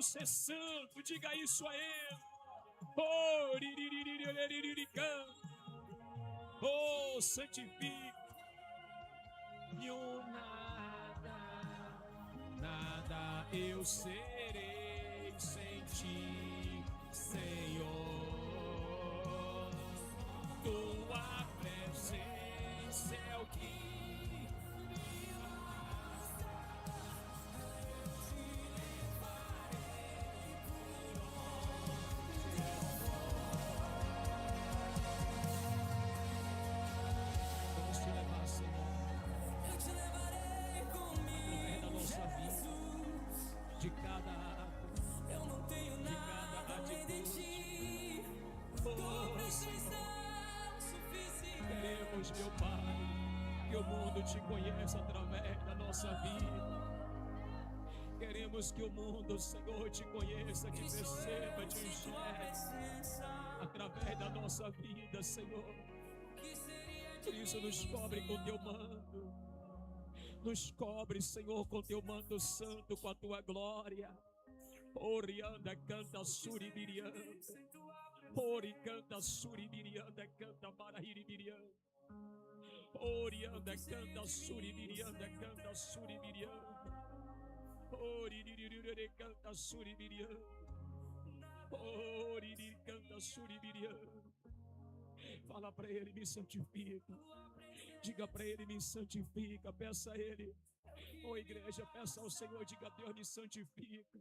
ser santo, diga isso a Ele. Oh, santifique. E o nada eu serei sem ti, Senhor. Tua presença é o que vamos te levar, Senhor. Eu te levarei comigo, Da nossa vida, Jesus. de cada ato, Eu não tenho de nada cada além de atitude. ti. Tua Oh, presença Senhor, é o suficiente. queremos, meu Pai, que o mundo te conheça através da nossa vida. Queremos que o mundo, Senhor, te conheça, te perceba, te enxergue através da nossa vida, Senhor. Por isso nos cobre com teu manto. Nos cobre, Senhor, com teu manto santo, com a tua glória. Orianda canta suribirianda. Ori canta suribirianda, canta barahiribirianda. Orianda canta suribirianda, canta suribirianda. Ori canta suribirianda. Ori canta suribirianda. Fala para ele, me santifica. Diga para ele, me santifica. Peça a ele. Ô igreja, peça ao Senhor, diga, Deus, me santifica.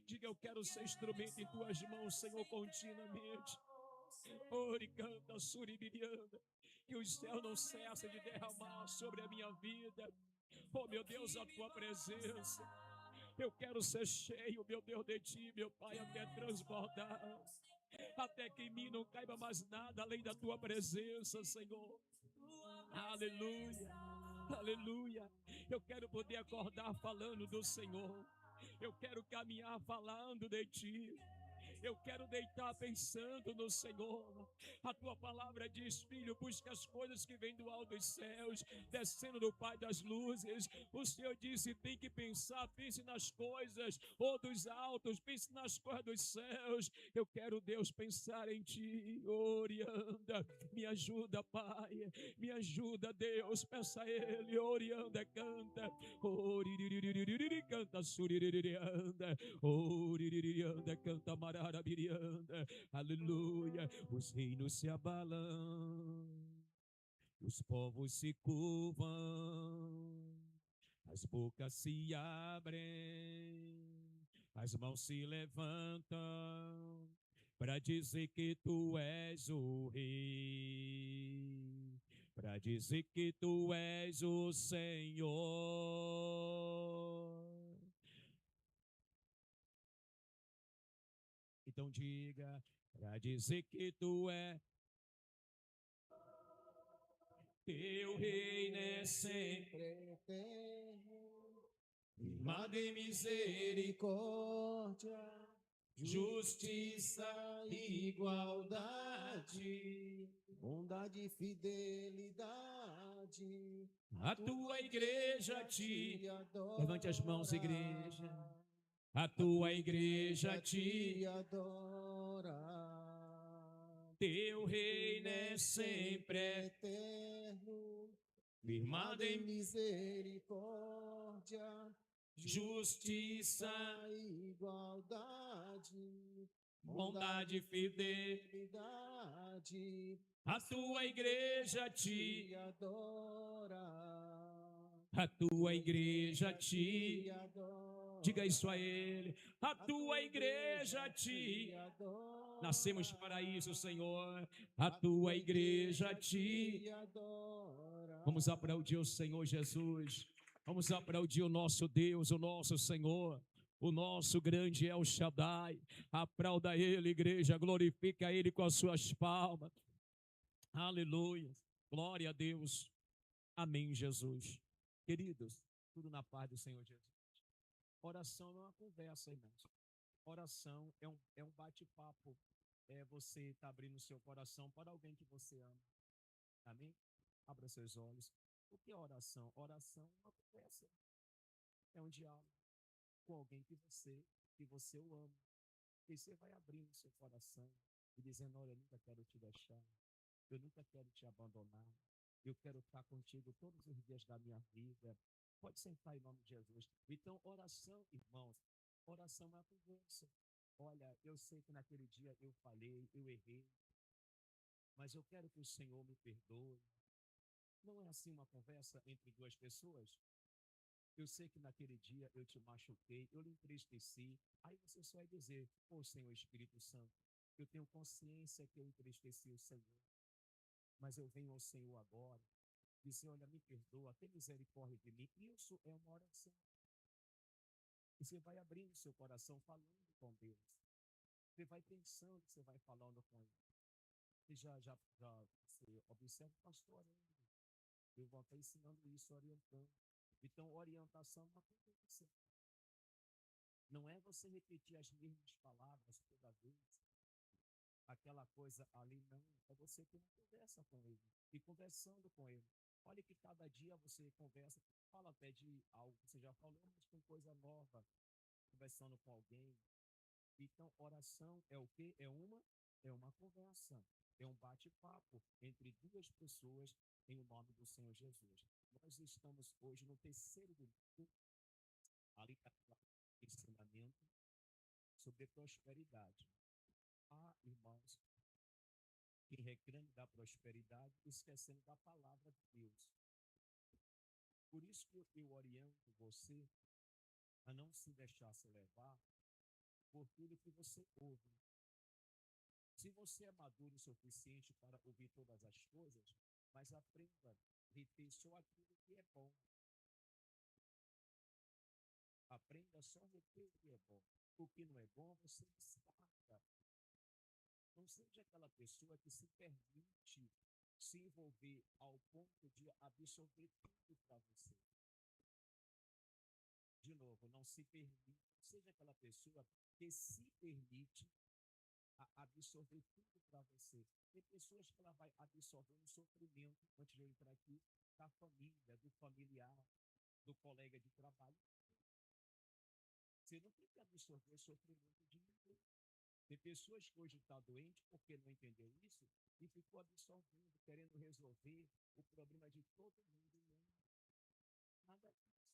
Diga, eu quero ser instrumento em tuas mãos, Senhor, continuamente. Ore, canta, suribirianda. Que o céu não cessa de derramar sobre a minha vida. Oh, meu Deus, a tua presença. Eu quero ser cheio, meu Deus, de ti, meu Pai, até transbordar. Até que em mim não caiba mais nada além da tua presença, Senhor. Aleluia, aleluia. Eu quero poder acordar falando do Senhor. Eu quero caminhar falando de ti. Eu quero deitar pensando no Senhor. A tua palavra diz, filho, busca as coisas que vêm do alto dos céus, descendo do Pai das luzes. O Senhor disse, tem que pensar, pense nas coisas, ou dos altos, pense nas coisas dos céus. Eu quero, Deus, pensar em ti. Orianda, me ajuda, Pai, me ajuda, Deus, peça a Ele. Orianda, canta. Canta, suriririanda. Anda, canta mararabirianda, aleluia. Os reinos se abalam, os povos se curvam, as bocas se abrem, as mãos se levantam para dizer que tu és o rei, para dizer que tu és o Senhor. Então diga, para dizer que tu é, teu reino é sempre eterno, firmado em misericórdia, justiça e igualdade, bondade e fidelidade. A tua igreja te adora. Levante as mãos, igreja. A tua igreja te adora. Teu reino é sempre eterno, firmado em misericórdia, justiça e igualdade, bondade e fidelidade. A tua igreja te adora. A tua igreja te adora. Diga isso a Ele. A tua igreja te adora. Nascemos para isso, Senhor. A tua igreja te adora. Vamos aplaudir o Senhor Jesus. Vamos aplaudir o nosso Deus, o nosso Senhor, o nosso grande El Shaddai. Aplauda Ele, igreja. Glorifica Ele com as suas palmas. Aleluia. Glória a Deus. Amém, Jesus. Queridos, tudo na paz do Senhor Jesus. Oração não é uma conversa, irmãos. Oração é um bate-papo. Você está abrindo o seu coração para alguém que você ama. Amém? Abra seus olhos. O que é oração? Oração é uma conversa. É um diálogo com alguém que você que você o ama. E você vai abrindo seu coração e dizendo: olha, eu nunca quero te deixar, eu nunca quero te abandonar, eu quero estar contigo todos os dias da minha vida. Pode sentar em nome de Jesus. Então, oração, irmãos, oração é uma conversa. Olha, eu sei que naquele dia eu falei, eu errei, mas eu quero que o Senhor me perdoe. Não é assim uma conversa entre duas pessoas? Eu sei que naquele dia eu te machuquei, eu lhe entristeci. Aí você só vai dizer: ô Senhor Espírito Santo, eu tenho consciência que eu entristeci o Senhor, mas eu venho ao Senhor agora, dizer: olha, me perdoa, tem misericórdia de mim. Isso é uma oração. E você vai abrindo seu coração falando com Deus. Você vai pensando, você vai falando com Ele. Você você observa o pastor orando. Eu vou estar ensinando isso, orientando. Então, orientação é uma conversa. Não é você repetir as mesmas palavras toda vez, aquela coisa ali, não. É você ter uma conversa com Ele. E conversando com Ele. Olha que cada dia você conversa, fala até de algo que você já falou, mas com coisa nova, conversando com alguém. Então, oração é o quê? É uma conversa, é um bate-papo entre duas pessoas em o nome do Senhor Jesus. Nós estamos hoje no terceiro domingo, ali ensinamento sobre prosperidade. Irmãos, que reclame da prosperidade, esquecendo da palavra de Deus. Por isso que eu oriento você a não se deixar se levar por tudo que você ouve. Se você é maduro o suficiente para ouvir todas as coisas, mas aprenda a reter só aquilo que é bom. Aprenda só a reter o que é bom. O que não é bom, você descarta. Não seja aquela pessoa que se permite se envolver ao ponto de absorver tudo para você. De novo, não se permite. Seja aquela pessoa que se permite absorver tudo para você. Tem pessoas que ela vai absorvendo o sofrimento, antes de eu entrar aqui, da família, do familiar, do colega de trabalho. Você não tem que absorver o sofrimento de ninguém. Tem pessoas que hoje estão doentes porque não entendeu isso e ficou absorvendo, querendo resolver o problema de todo mundo. Não, nada disso.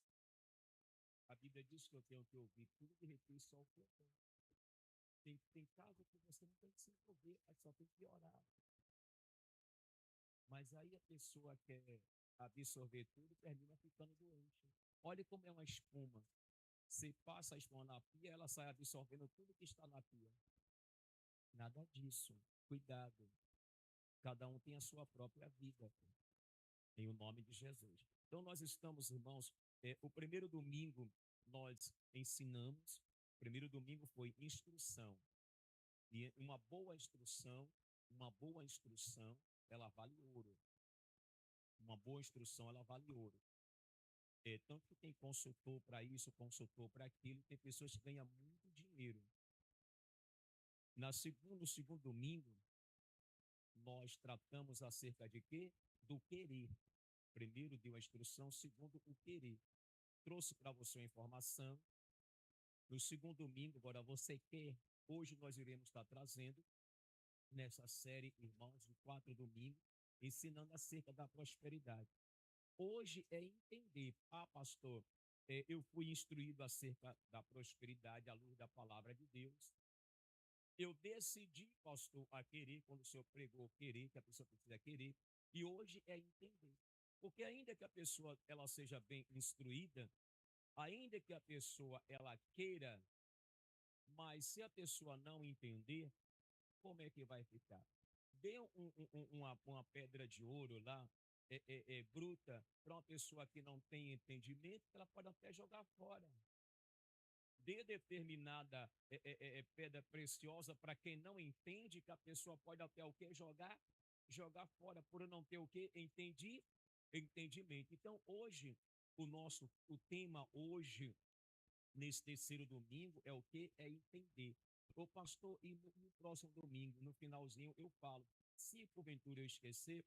A Bíblia diz que eu tenho que ouvir tudo e reter só o que é bom. Tem casos que você não tem que se envolver, só tem que orar. Mas aí a pessoa quer absorver tudo e termina ficando doente. Olha como é uma espuma. Você passa a espuma na pia, ela sai absorvendo tudo que está na pia. Nada disso. Cuidado. Cada um tem a sua própria vida. Em o nome de Jesus. Então nós estamos, irmãos, o primeiro domingo nós ensinamos. O primeiro domingo foi instrução. E uma boa instrução, ela vale ouro. Uma boa instrução, ela vale ouro. Tanto que tem consultor para isso, consultor para aquilo, tem pessoas que ganham muito dinheiro. No segundo domingo, nós tratamos acerca de quê? Do querer. Primeiro deu a instrução, segundo o querer. Trouxe para você a informação. No segundo domingo, agora você quer. Hoje nós iremos estar trazendo, nessa série, irmãos, de 4 domingos, ensinando acerca da prosperidade. Hoje é entender, pastor, eu fui instruído acerca da prosperidade à luz da palavra de Deus. Eu decidi, pastor, a querer, quando o senhor pregou querer, que a pessoa precisa querer, e hoje é entender. Porque ainda que a pessoa ela seja bem instruída, ainda que a pessoa ela queira, mas se a pessoa não entender, como é que vai ficar? Dê uma pedra de ouro lá, bruta, para uma pessoa que não tem entendimento, ela pode até jogar fora. Dê determinada pedra preciosa para quem não entende, que a pessoa pode até o quê? Jogar fora, por não ter o quê? Entendimento. Então, hoje, o tema hoje, nesse terceiro domingo, é o quê? É entender. Ô pastor, e no próximo domingo, no finalzinho, eu falo, se porventura eu esquecer,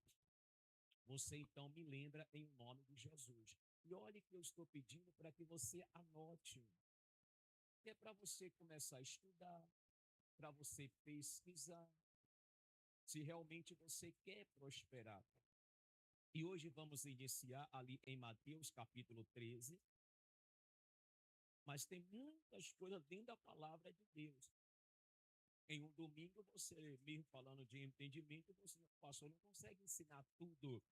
você então me lembra em nome de Jesus. E olhe que eu estou pedindo para que você anote. que é para você começar a estudar, para você pesquisar, se realmente você quer prosperar. E hoje vamos iniciar ali em Mateus capítulo 13, mas tem muitas coisas dentro da palavra de Deus. Em um domingo, você mesmo falando de entendimento, você, pastor, não consegue ensinar tudo.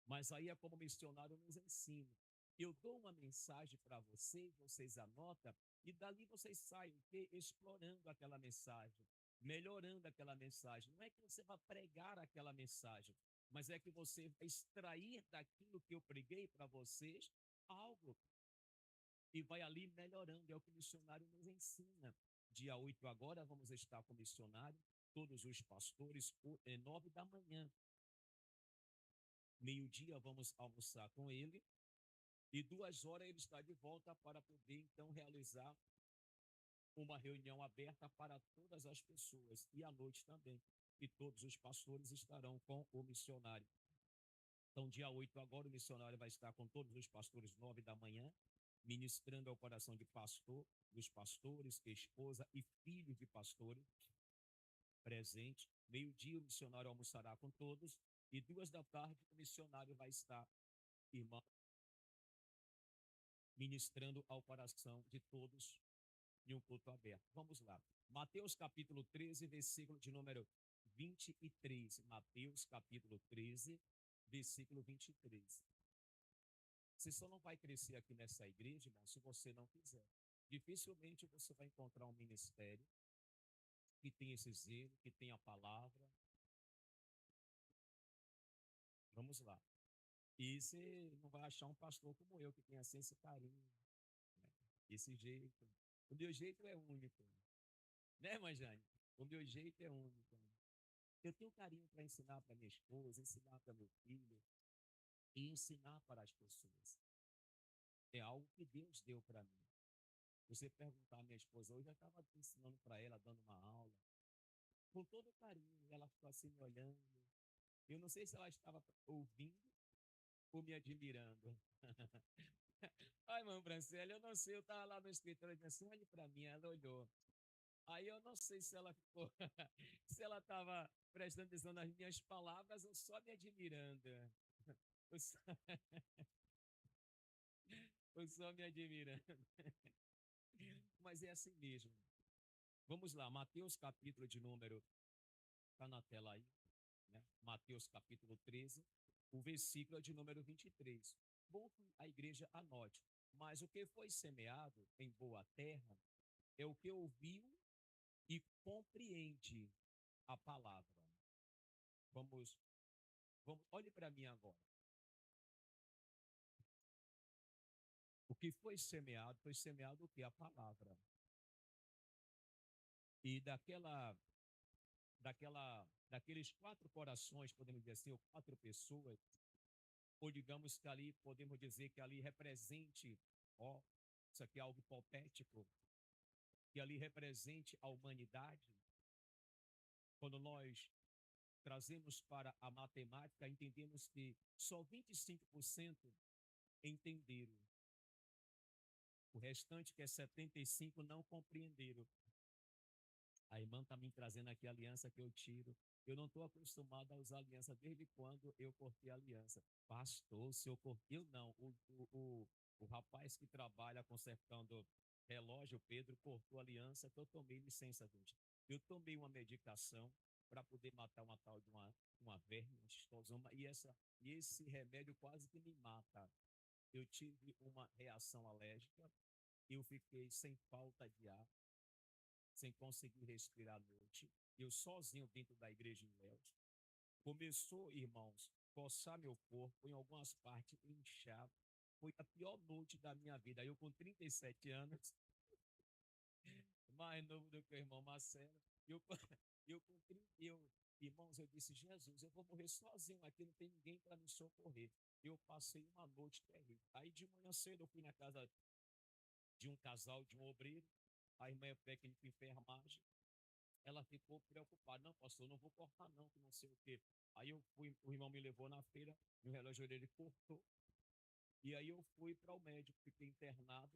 Mas aí é como o missionário nos ensina. Eu dou uma mensagem para vocês, vocês anotam, e dali vocês saem explorando aquela mensagem, melhorando aquela mensagem. Não é que você vai pregar aquela mensagem, mas é que você vai extrair daquilo que eu preguei para vocês algo e vai ali melhorando. É o que o missionário nos ensina. Dia 8 agora vamos estar com o missionário, todos os pastores, 9 da manhã. Meio-dia vamos almoçar com ele e 2 horas ele está de volta para poder então realizar uma reunião aberta para todas as pessoas e à noite também. E todos os pastores estarão com o missionário. Então, dia 8 agora, o missionário vai estar com todos os pastores 9 da manhã, ministrando a operação de pastor, dos pastores, esposa e filhos de pastores presente. Meio-dia, o missionário almoçará com todos. E 2 da tarde, o missionário vai estar, irmão, ministrando a operação de todos em um culto aberto. Vamos lá. Mateus capítulo 13, versículo de número 23. Mateus capítulo 13, versículo 23. Você só não vai crescer aqui nessa igreja, irmão, se você não quiser. Dificilmente você vai encontrar um ministério que tem esse zelo, que tem a palavra. Vamos lá. E você não vai achar um pastor como eu, que tem assim esse carinho, né? Esse jeito. O meu jeito é único. Né, mãe Jane? O meu jeito é único. Eu tenho carinho para ensinar para minha esposa, ensinar para meu filho e ensinar para as pessoas. É algo que Deus deu para mim. Você perguntar à minha esposa, hoje eu estava ensinando para ela, dando uma aula, com todo carinho, ela ficou assim me olhando. Eu não sei se ela estava ouvindo ou me admirando. Ai, irmã Franciele, eu não sei, eu estava lá no escritório e disse assim, olhe para mim, ela olhou. Aí eu não sei se ela ficou, se ela estava prestando atenção nas minhas palavras ou só me admirando. Ou só, ou só me admirando. Mas é assim mesmo. Vamos lá, Mateus capítulo de número, está na tela aí, né? Mateus capítulo 13, o versículo de número 23. Bom que a igreja anote, mas o que foi semeado em boa terra é o que ouviu e compreende a palavra. Vamos, olhe para mim agora. O que foi semeado o que? A palavra. E daqueles 4 corações, podemos dizer assim, ou 4 pessoas, ou digamos que ali, podemos dizer que ali represente, ó, isso aqui é algo hipotético, que ali represente a humanidade. Quando nós trazemos para a matemática, entendemos que só 25% entenderam. O restante, que é 75%, não compreenderam. A irmã está me trazendo aqui a aliança que eu tiro. Eu não estou acostumado a usar aliança desde quando eu cortei a aliança. Pastor, se eu cortei, eu não. O rapaz que trabalha consertando relógio, o Pedro, cortou a aliança que eu tomei, licença, gente. Eu tomei uma medicação para poder matar uma tal de uma verme, um xistosoma, e esse remédio quase que me mata. Eu tive uma reação alérgica, eu fiquei sem falta de ar, sem conseguir respirar à noite, eu sozinho dentro da igreja em Léus. Começou, irmãos, coçar meu corpo, em algumas partes inchar. Foi a pior noite da minha vida. Eu com 37 anos, mais novo do que o irmão Marcelo, eu, eu com 30, irmãos, eu disse, Jesus, eu vou morrer sozinho aqui, não tem ninguém para me socorrer. Eu passei uma noite terrível. Aí de manhã cedo eu fui na casa de um casal, de um obreiro, a irmã é técnica de enfermagem. Ela ficou preocupada. Não, pastor, não vou cortar não, que não sei o quê. Aí eu fui, o irmão me levou na feira, e o relógio dele cortou. E aí eu fui para o médico, fiquei internado.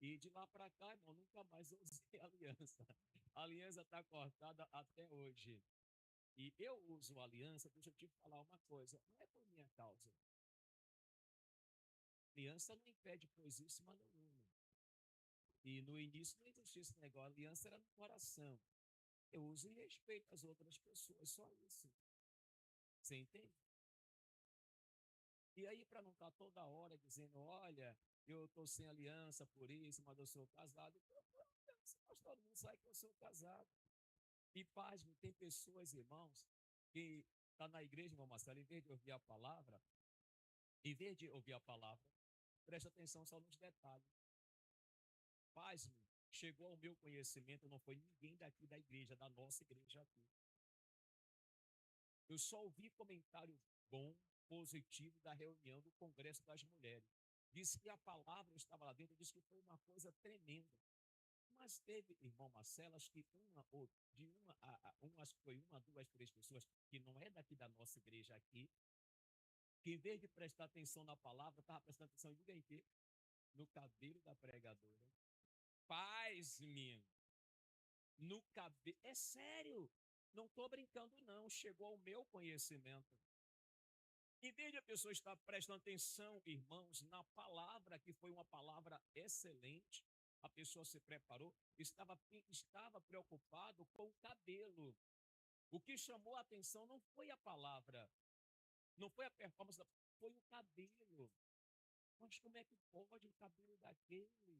E de lá para cá, irmão, nunca mais eu usei aliança. A aliança está cortada até hoje. E eu uso aliança, deixa eu te falar uma coisa, não é por minha causa. Aliança não impede coisíssima nenhuma. E no início não existia esse negócio, a aliança era no coração. Eu uso e respeito as outras pessoas, só isso. Você entende? E aí, para não estar toda hora dizendo, olha, eu estou sem aliança por isso, mas eu sou casado, então, mas todo mundo sabe que eu sou casado. E pasme, tem pessoas, irmãos, que está na igreja, irmão Marcelo, em vez de ouvir a palavra, em vez de ouvir a palavra, presta atenção só nos detalhes. Pasme, chegou ao meu conhecimento, não foi ninguém daqui da igreja, da nossa igreja aqui. Eu só ouvi comentário bom, positivo da reunião do Congresso das Mulheres. Disse que a palavra estava lá dentro, disse que foi uma coisa tremenda. Mas teve, irmão Marcelo, acho que acho que foi uma, duas, três pessoas que não é daqui da nossa igreja aqui, que em vez de prestar atenção na palavra, estava prestando atenção em quê? No cabelo da pregadora. Paz-me, no cabelo. É sério, não estou brincando, não. Chegou ao meu conhecimento. Em vez de a pessoa estar prestando atenção, irmãos, na palavra, que foi uma palavra excelente, a pessoa se preparou, estava preocupado com o cabelo. O que chamou a atenção não foi a palavra, não foi a performance, foi o cabelo. Mas como é que pode o cabelo daquele?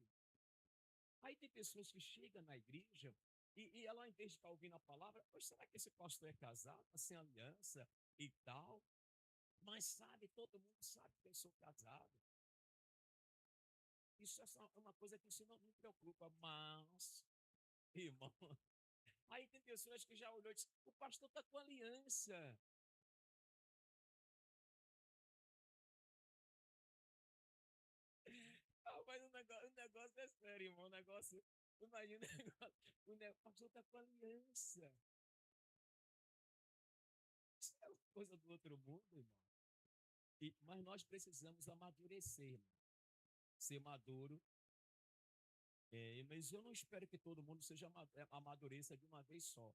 Aí tem pessoas que chegam na igreja e ela, em vez de estar ouvindo a palavra, pois será que esse pastor é casado, tá sem aliança e tal? Mas sabe, todo mundo sabe que eu sou casado. Isso é uma coisa que isso não me preocupa, mas, irmão, aí tem pessoas que já olhou e disse, o pastor está com aliança. Ah, mas o negócio é sério, irmão, o negócio, imagina o pastor está com aliança. Isso é coisa do outro mundo, irmão. Mas nós precisamos amadurecer, irmão. Ser maduro. Mas eu não espero que todo mundo seja amadureça de uma vez só.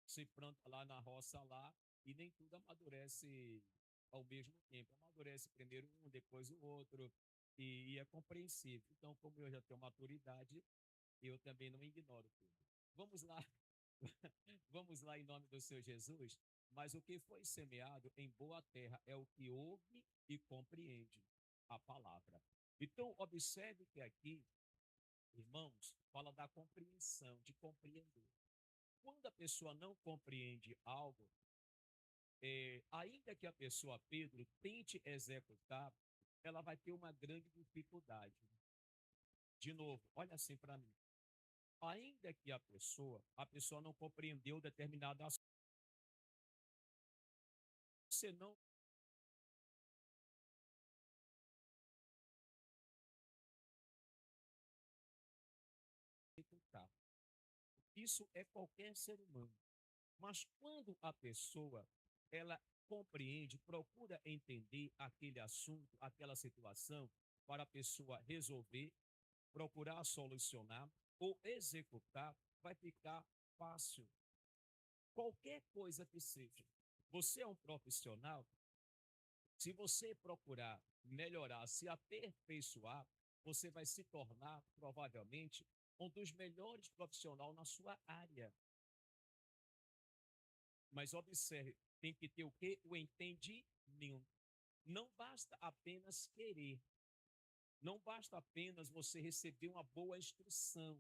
Se planta lá na roça lá e nem tudo amadurece ao mesmo tempo. Amadurece primeiro um, depois o outro e é compreensível. Então, como eu já tenho maturidade, eu também não ignoro tudo. Vamos lá, vamos lá em nome do Senhor Jesus. Mas o que foi semeado em boa terra é o que ouve e compreende a palavra. Então, observe que aqui, irmãos, fala da compreensão, de compreender. Quando a pessoa não compreende algo, ainda que a pessoa, Pedro, tente executar, ela vai ter uma grande dificuldade. De novo, olha assim para mim. Ainda que a pessoa não compreendeu determinada ação, você não executar. Isso é qualquer ser humano. Mas quando a pessoa, ela compreende, procura entender aquele assunto, aquela situação, para a pessoa resolver, procurar solucionar ou executar, vai ficar fácil. Qualquer coisa que seja. Você é um profissional, se você procurar melhorar, se aperfeiçoar, você vai se tornar, provavelmente, um dos melhores profissionais na sua área. Mas observe, tem que ter o quê? O entendimento. Não basta apenas querer. Não basta apenas você receber uma boa instrução.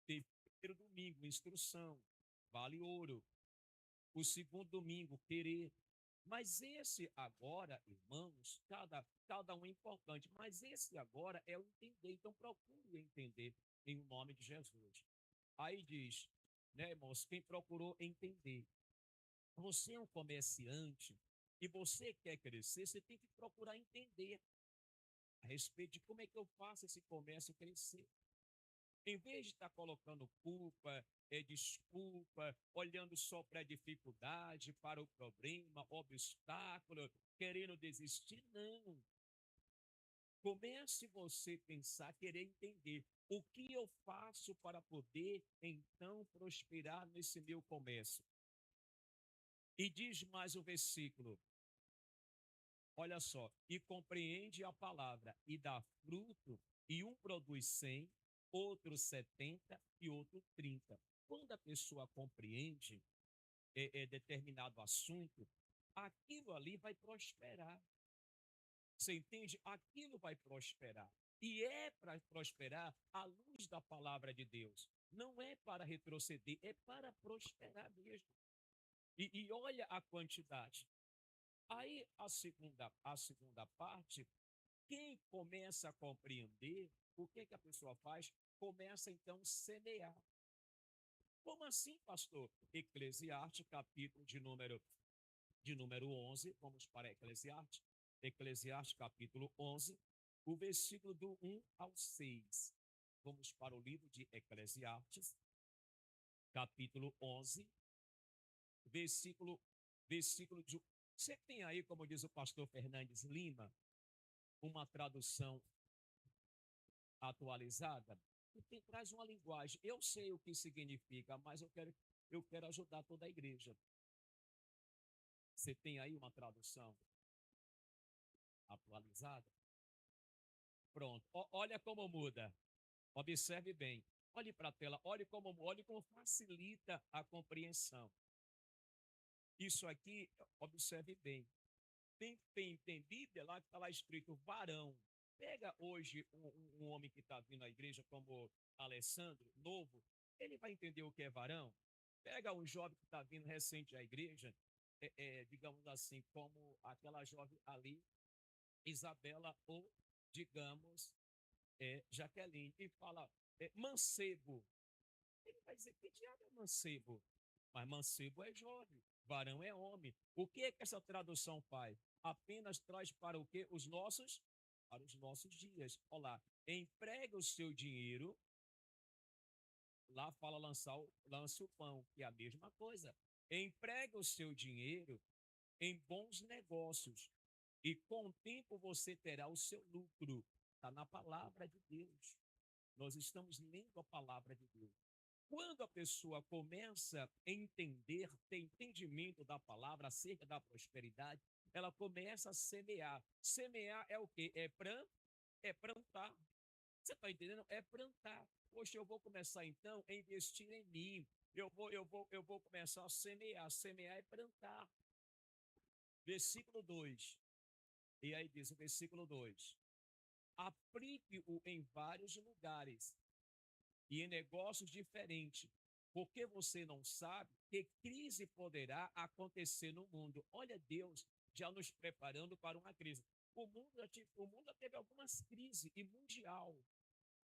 Primeiro domingo, instrução, vale ouro. O segundo domingo, querer. Mas esse agora, irmãos, cada um é importante, mas esse agora é o entender. Então procure entender em nome de Jesus. Aí diz, né, irmãos, quem procurou entender. Você é um comerciante e você quer crescer, você tem que procurar entender a respeito de como é que eu faço esse comércio crescer. Em vez de estar colocando culpa, desculpa, olhando só para a dificuldade, para o problema, obstáculo, querendo desistir, não. Comece você a pensar, querer entender o que eu faço para poder então prosperar nesse meu comércio. E diz mais o versículo, olha só, e compreende a palavra e dá fruto, e um produz 100, outro 70 e outro 30. Quando a pessoa compreende determinado assunto, aquilo ali vai prosperar. Você entende? Aquilo vai prosperar. E é para prosperar à luz da palavra de Deus. Não é para retroceder, é para prosperar mesmo. E olha a quantidade. Aí a segunda parte, quem começa a compreender, o que, que a pessoa faz? Começa então a semear. Como assim, pastor? Eclesiastes, capítulo de número 11, vamos para Eclesiastes. Eclesiastes, capítulo 11, o versículo do 1 ao 6. Vamos para o livro de Eclesiastes, capítulo 11, versículo de... Você tem aí, como diz o pastor Fernandes Lima, uma tradução atualizada? Traz uma linguagem. Eu sei o que significa, mas eu quero ajudar toda a igreja. Você tem aí uma tradução atualizada? Pronto. Olha como muda. Observe bem. Olhe para a tela. Olhe como facilita a compreensão. Isso aqui, observe bem. Tem Bíblia lá que está lá escrito varão. Pega hoje um homem que está vindo à igreja como Alessandro, novo, ele vai entender o que é varão. Pega um jovem que está vindo recente à igreja, digamos assim, como aquela jovem ali, Isabela, ou digamos, Jaqueline, e fala mancebo. Ele vai dizer, que diabo é mancebo? Mas mancebo é jovem, varão é homem. O que é que essa tradução faz? Apenas traz para o quê? Para os nossos dias. Olha lá, emprega o seu dinheiro, lá fala lance o pão, que é a mesma coisa. Emprega o seu dinheiro em bons negócios, e com o tempo você terá o seu lucro. Está na palavra de Deus. Nós estamos lendo a palavra de Deus. Quando a pessoa começa a entender, ter entendimento da palavra acerca da prosperidade, ela começa a semear. Semear é o quê? É plantar. Você está entendendo? É plantar. Poxa, eu vou começar então a investir em mim. Eu vou começar a semear. Semear é plantar. Versículo 2. E aí diz o versículo 2: aplique-o em vários lugares e em negócios diferentes, porque você não sabe que crise poderá acontecer no mundo. Olha Deus já nos preparando para uma crise. O mundo já teve algumas crises, e mundial.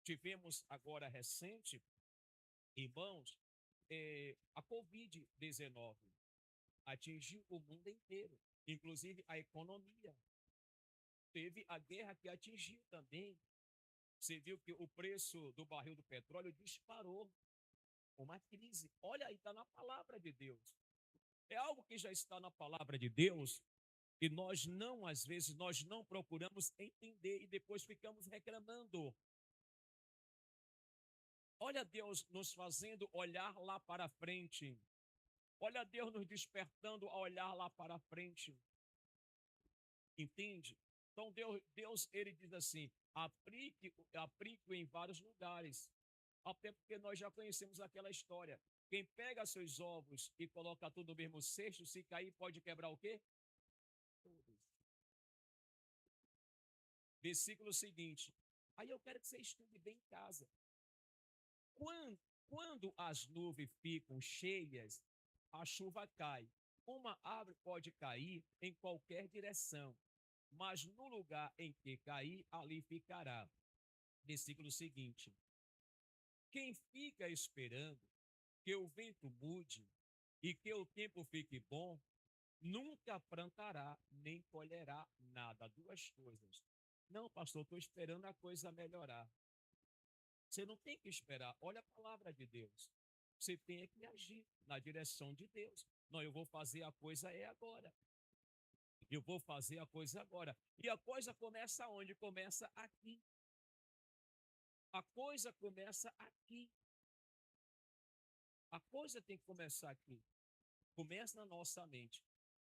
Tivemos agora recente, irmãos, a Covid-19 atingiu o mundo inteiro, inclusive a economia. Teve a guerra que atingiu também. Você viu que o preço do barril do petróleo disparou. Uma crise. Olha aí, está na palavra de Deus. É algo que já está na palavra de Deus, e nós não, às vezes, nós não procuramos entender e depois ficamos reclamando. Olha Deus nos fazendo olhar lá para frente. Olha Deus nos despertando a olhar lá para frente. Entende? Então Deus ele diz assim, aplique em vários lugares. Até porque nós já conhecemos aquela história. Quem pega seus ovos e coloca tudo no mesmo cesto, se cair, pode quebrar o quê? Todos. Versículo seguinte. Aí eu quero que você estude bem em casa. Quando as nuvens ficam cheias, a chuva cai. Uma árvore pode cair em qualquer direção, mas no lugar em que cair, ali ficará. Versículo seguinte. Quem fica esperando que o vento mude e que o tempo fique bom, nunca plantará nem colherá nada. Duas coisas. Não, pastor, estou esperando a coisa melhorar. Você não tem que esperar. Olha a palavra de Deus. Você tem que agir na direção de Deus. Não, eu vou fazer a coisa agora. Eu vou fazer a coisa agora. E a coisa começa onde? Começa aqui. A coisa começa aqui. A coisa tem que começar aqui. Começa na nossa mente.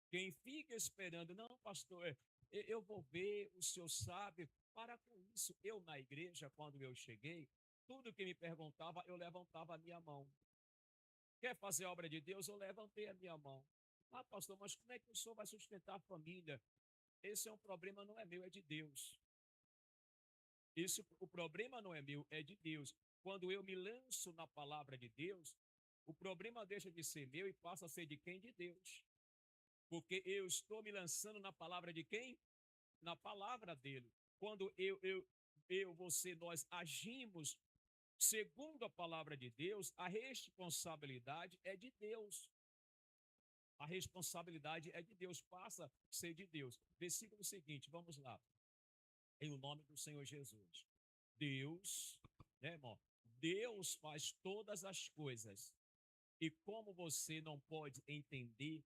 Quem fica esperando, não, pastor, eu vou ver, o senhor sabe, para com isso. Eu na igreja, quando eu cheguei, tudo que me perguntava, eu levantava a minha mão. Quer fazer a obra de Deus? Eu levantei a minha mão. Ah, pastor, mas como é que o senhor vai sustentar a família? Esse é um problema, não é meu, é de Deus. O problema não é meu, é de Deus. Quando eu me lanço na palavra de Deus, o problema deixa de ser meu e passa a ser de quem? De Deus. Porque eu estou me lançando na palavra de quem? Na palavra dele. Quando você, nós agimos segundo a palavra de Deus, a responsabilidade é de Deus. A responsabilidade é de Deus, passa a ser de Deus. Versículo seguinte, vamos lá. Em o nome do Senhor Jesus. Deus, né, irmão? Deus faz todas as coisas. E como você não pode entender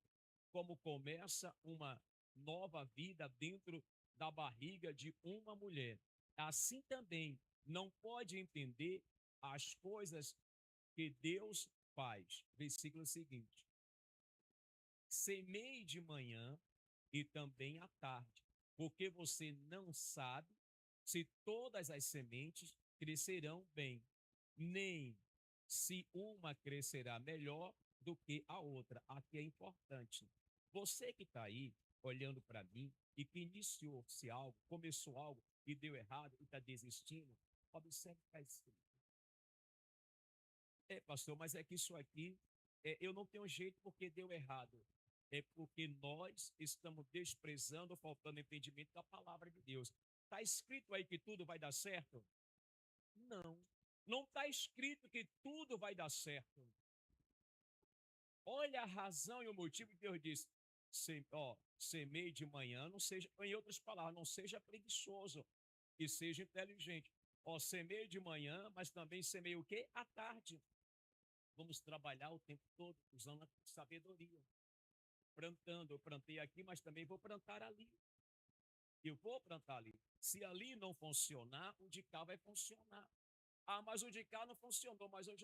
como começa uma nova vida dentro da barriga de uma mulher, assim também não pode entender as coisas que Deus faz. Versículo seguinte: semeie de manhã e também à tarde, porque você não sabe se todas as sementes crescerão bem, nem se uma crescerá melhor do que a outra. Aqui é importante. Você que está aí olhando para mim e que iniciou-se algo, começou algo e deu errado e está desistindo, observe o que está escrito. Pastor, mas é que isso aqui, eu não tenho jeito porque deu errado. É porque nós estamos desprezando, faltando entendimento da palavra de Deus. Está escrito aí que tudo vai dar certo? Não. Não está escrito que tudo vai dar certo. Olha a razão e o motivo que Deus disse. Semeie de manhã, não seja, em outras palavras, não seja preguiçoso e seja inteligente. Semeie de manhã, mas também semeie o quê? À tarde. Vamos trabalhar o tempo todo usando a sabedoria. Plantando, eu plantei aqui, mas também vou plantar ali. Eu vou plantar ali. Se ali não funcionar, o de cá vai funcionar. Ah, mas o de cá não funcionou, mas eu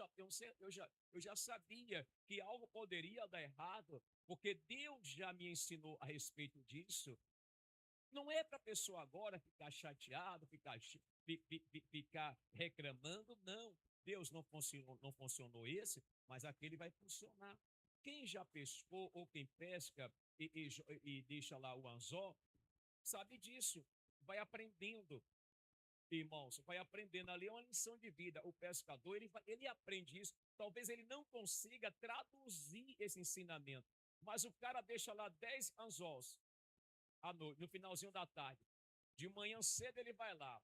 já sabia que algo poderia dar errado, porque Deus já me ensinou a respeito disso. Não é para a pessoa agora ficar chateado, ficar reclamando, não. Deus não funcionou esse, mas aquele vai funcionar. Quem já pescou ou quem pesca e deixa lá o anzol, sabe disso. Vai aprendendo, irmãos, vai aprendendo. Ali é uma lição de vida. O pescador, ele aprende isso. Talvez ele não consiga traduzir esse ensinamento, mas o cara deixa lá 10 anzóis à noite, no finalzinho da tarde. De manhã cedo ele vai lá.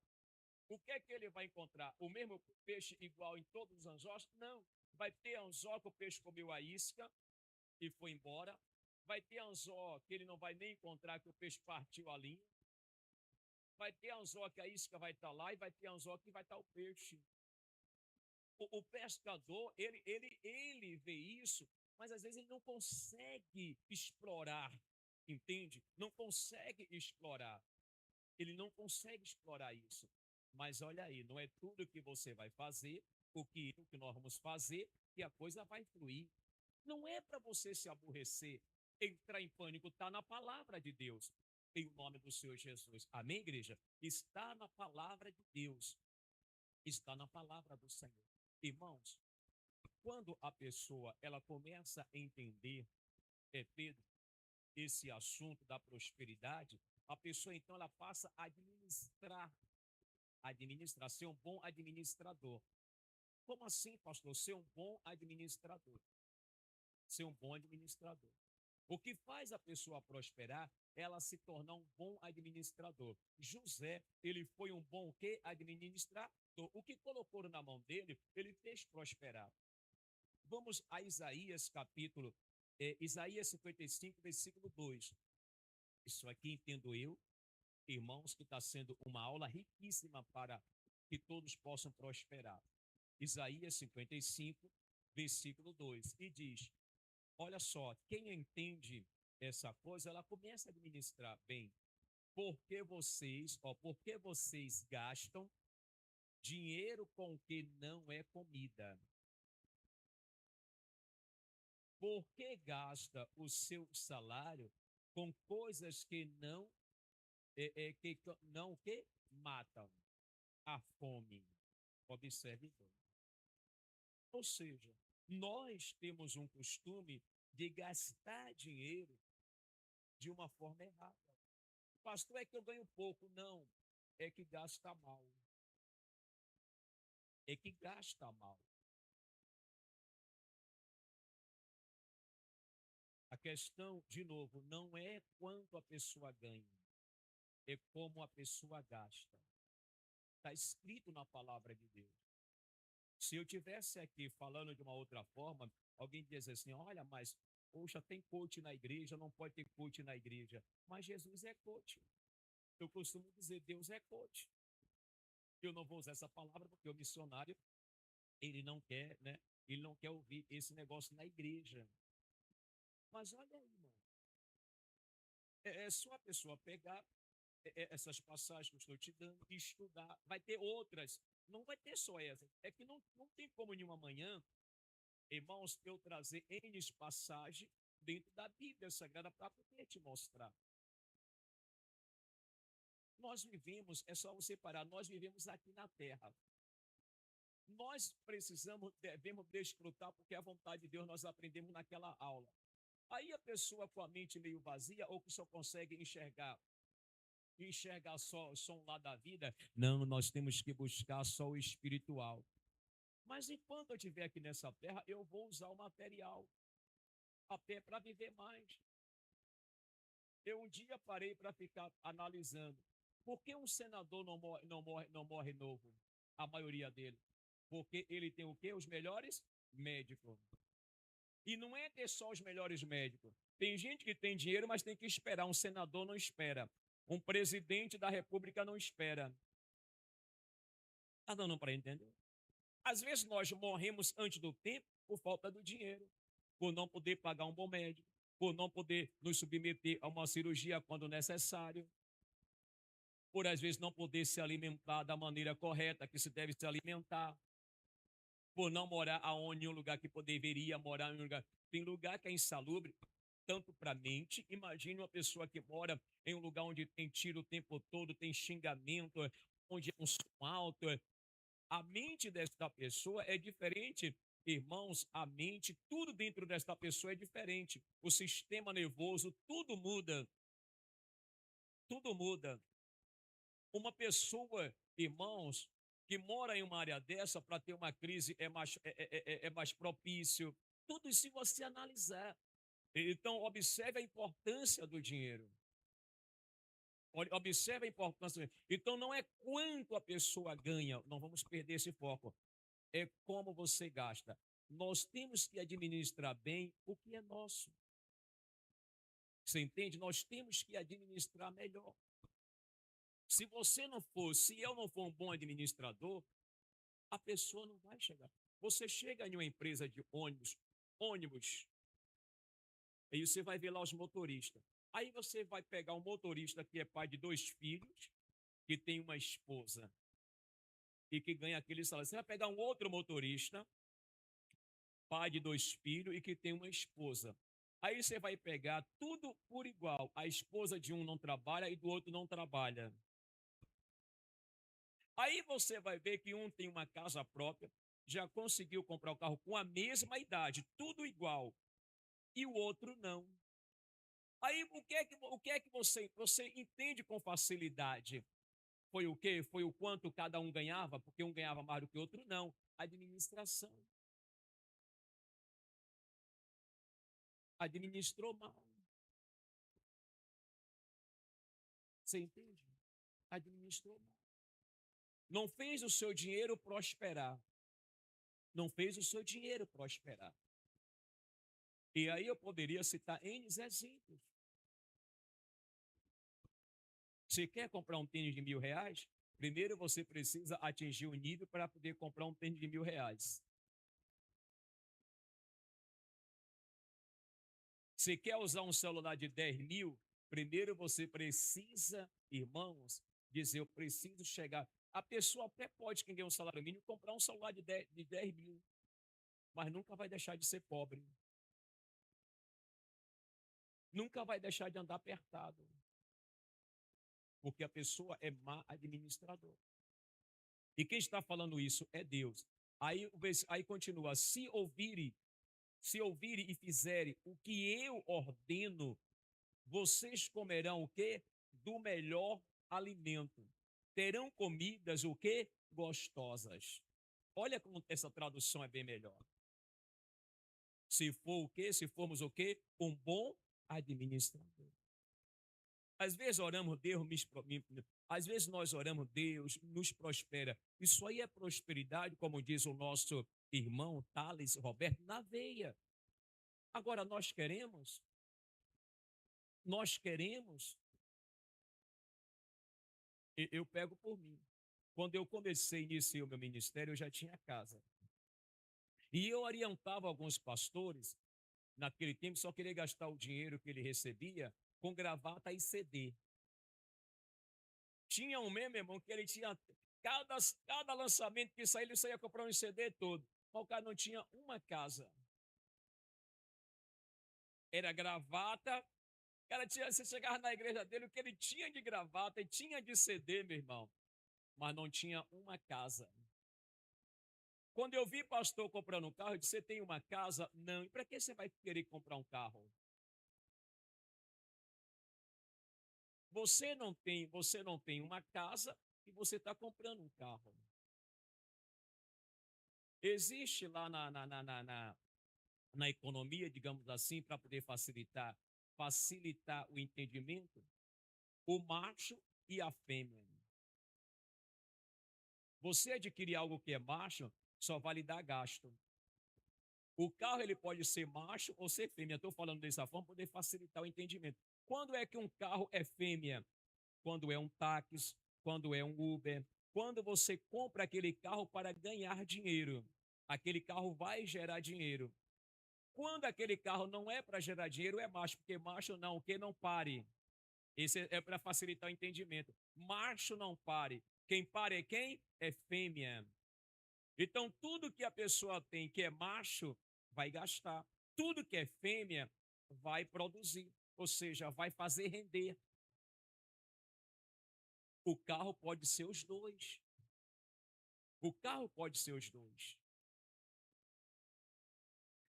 O que é que ele vai encontrar? O mesmo peixe igual em todos os anzóis? Não. Vai ter anzol que o peixe comeu a isca e foi embora. Vai ter anzol que ele não vai nem encontrar, que o peixe partiu a linha. Vai ter anzol que a isca vai estar lá e vai ter anzol que vai estar o peixe. O pescador, ele vê isso, mas às vezes ele não consegue explorar, entende? Não consegue explorar. Ele não consegue explorar isso. Mas olha aí, não é tudo que você vai fazer, o que nós vamos fazer, que a coisa vai fluir. Não é para você se aborrecer, entrar em pânico, está na palavra de Deus. Em nome do Senhor Jesus. Amém, igreja? Está na palavra de Deus. Está na palavra do Senhor. Irmãos, quando a pessoa ela começa a entender, Pedro, esse assunto da prosperidade, a pessoa então ela passa a administrar, ser um bom administrador. Como assim, pastor? Ser um bom administrador. Ser um bom administrador. O que faz a pessoa prosperar, ela se tornar um bom administrador. José, ele foi um bom quê? Administrador. O que colocou na mão dele, ele fez prosperar. Vamos a Isaías Isaías 55, versículo 2. Isso aqui entendo eu, irmãos, que está sendo uma aula riquíssima para que todos possam prosperar. Isaías 55, versículo 2. E diz, olha só, quem entende essa coisa, ela começa a administrar bem. Porque vocês gastam dinheiro com o que não é comida? Por que gasta o seu salário com coisas que não que matam a fome? Observe bem. Ou seja, nós temos um costume de gastar dinheiro de uma forma errada. Pastor, é que eu ganho pouco. Não, é que gasta mal. É que gasta mal. A questão, de novo, não é quanto a pessoa ganha, é como a pessoa gasta. Está escrito na palavra de Deus. Se eu tivesse aqui falando de uma outra forma, alguém diz assim: olha, mas, poxa, tem coach na igreja, não pode ter coach na igreja. Mas Jesus é coach. Eu costumo dizer: Deus é coach. Eu não vou usar essa palavra porque o missionário, ele não quer, né? Ele não quer ouvir esse negócio na igreja. Mas olha aí, irmão. É só a pessoa pegar essas passagens que eu estou te dando e estudar. Vai ter outras. Não vai ter só essa. É que não tem como em uma manhã, irmãos, eu trazer N passagens dentro da Bíblia Sagrada para poder te mostrar. Nós vivemos, é só você parar, nós vivemos aqui na terra. Nós devemos desfrutar, porque a vontade de Deus nós aprendemos naquela aula. Aí a pessoa com a mente meio vazia, ou que só consegue enxergar só um lado da vida, não, nós temos que buscar só o espiritual. Mas enquanto eu estiver aqui nessa terra, eu vou usar o material até para viver mais. Eu um dia parei para ficar analisando. Por que um senador não morre novo? A maioria dele. Porque ele tem o quê? Os melhores médicos. E não é ter só os melhores médicos. Tem gente que tem dinheiro, mas tem que esperar. Um senador não espera. Um presidente da república não espera. Está dando para entender? Às vezes nós morremos antes do tempo por falta do dinheiro, por não poder pagar um bom médico, por não poder nos submeter a uma cirurgia quando necessário, por às vezes não poder se alimentar da maneira correta que se deve se alimentar, por não morar em um lugar que deveria morar em um lugar. Tem lugar que é insalubre, tanto para a mente. Imagine uma pessoa que mora em um lugar onde tem tiro o tempo todo, tem xingamento, onde é um som alto. A mente desta pessoa é diferente, irmãos. A mente, tudo dentro desta pessoa é diferente. O sistema nervoso, tudo muda. Tudo muda. Uma pessoa, irmãos, que mora em uma área dessa, para ter uma crise é mais propício. Tudo isso se você analisar. Então, observe a importância do dinheiro. Observe a importância. Então, não é quanto a pessoa ganha, não vamos perder esse foco. É como você gasta. Nós temos que administrar bem o que é nosso. Você entende? Nós temos que administrar melhor. Se eu não for um bom administrador, a pessoa não vai chegar. Você chega em uma empresa de ônibus, aí você vai ver lá os motoristas. Aí você vai pegar um motorista que é pai de 2 filhos, que tem uma esposa e que ganha aquele salário. Você vai pegar um outro motorista, pai de 2 filhos e que tem uma esposa. Aí você vai pegar tudo por igual. A esposa de um não trabalha e do outro não trabalha. Aí você vai ver que um tem uma casa própria, já conseguiu comprar o carro com a mesma idade, tudo igual, e o outro não. Aí o que é que você entende com facilidade? Foi o quê? Foi o quanto cada um ganhava, porque um ganhava mais do que o outro? Não. Administração. Administrou mal. Você entende? Administrou mal. Não fez o seu dinheiro prosperar. Não fez o seu dinheiro prosperar. E aí eu poderia citar N exemplos. Você quer comprar um tênis de R$ 1.000? Primeiro você precisa atingir o nível para poder comprar um tênis de R$ 1.000. Você quer usar um celular de 10 mil? Primeiro você precisa, irmãos, dizer, eu preciso chegar. A pessoa até pode, quem ganha um salário mínimo, comprar um celular de 10 mil, mas nunca vai deixar de ser pobre. Nunca vai deixar de andar apertado. Porque a pessoa é má administradora. E quem está falando isso é Deus. Aí continua, se ouvirem e fizerem o que eu ordeno, vocês comerão o quê? Do melhor alimento. Terão comidas o quê? Gostosas. Olha como essa tradução é bem melhor. Se for o quê? Se formos o quê? Um bom administrador. Às vezes oramos, às vezes nós oramos, Deus nos prospera. Isso aí é prosperidade, como diz o nosso irmão Thales Roberto, na veia. Agora nós queremos, eu pego por mim. Quando eu iniciei o meu ministério, eu já tinha casa. E eu orientava alguns pastores, naquele tempo, só queria gastar o dinheiro que ele recebia com gravata e CD. Tinha um mesmo, irmão, que ele tinha, cada lançamento que saía, ele saía comprar um CD todo. Mas o cara não tinha uma casa. Era gravata. O cara você chegava na igreja dele, o que ele tinha de gravata e tinha de CD, meu irmão, mas não tinha uma casa. Quando eu vi pastor comprando um carro, eu disse, você tem uma casa? Não. E para que você vai querer comprar um carro? Você não tem uma casa e você está comprando um carro. Existe lá na economia, digamos assim, para poder facilitar o entendimento, o macho e a fêmea. Você adquirir algo que é macho, só vai lhe dar gasto. O carro ele pode ser macho ou ser fêmea. Estou falando dessa forma para poder facilitar o entendimento. Quando é que um carro é fêmea? Quando é um táxi, quando é um Uber. Quando você compra aquele carro para ganhar dinheiro. Aquele carro vai gerar dinheiro. Quando aquele carro não é para gerar dinheiro, é macho. Porque macho não, que não pare. Esse é para facilitar o entendimento. Macho não pare. Quem pare é quem? É fêmea. Então, tudo que a pessoa tem que é macho, vai gastar. Tudo que é fêmea, vai produzir. Ou seja, vai fazer render. O carro pode ser os dois. O carro pode ser os dois.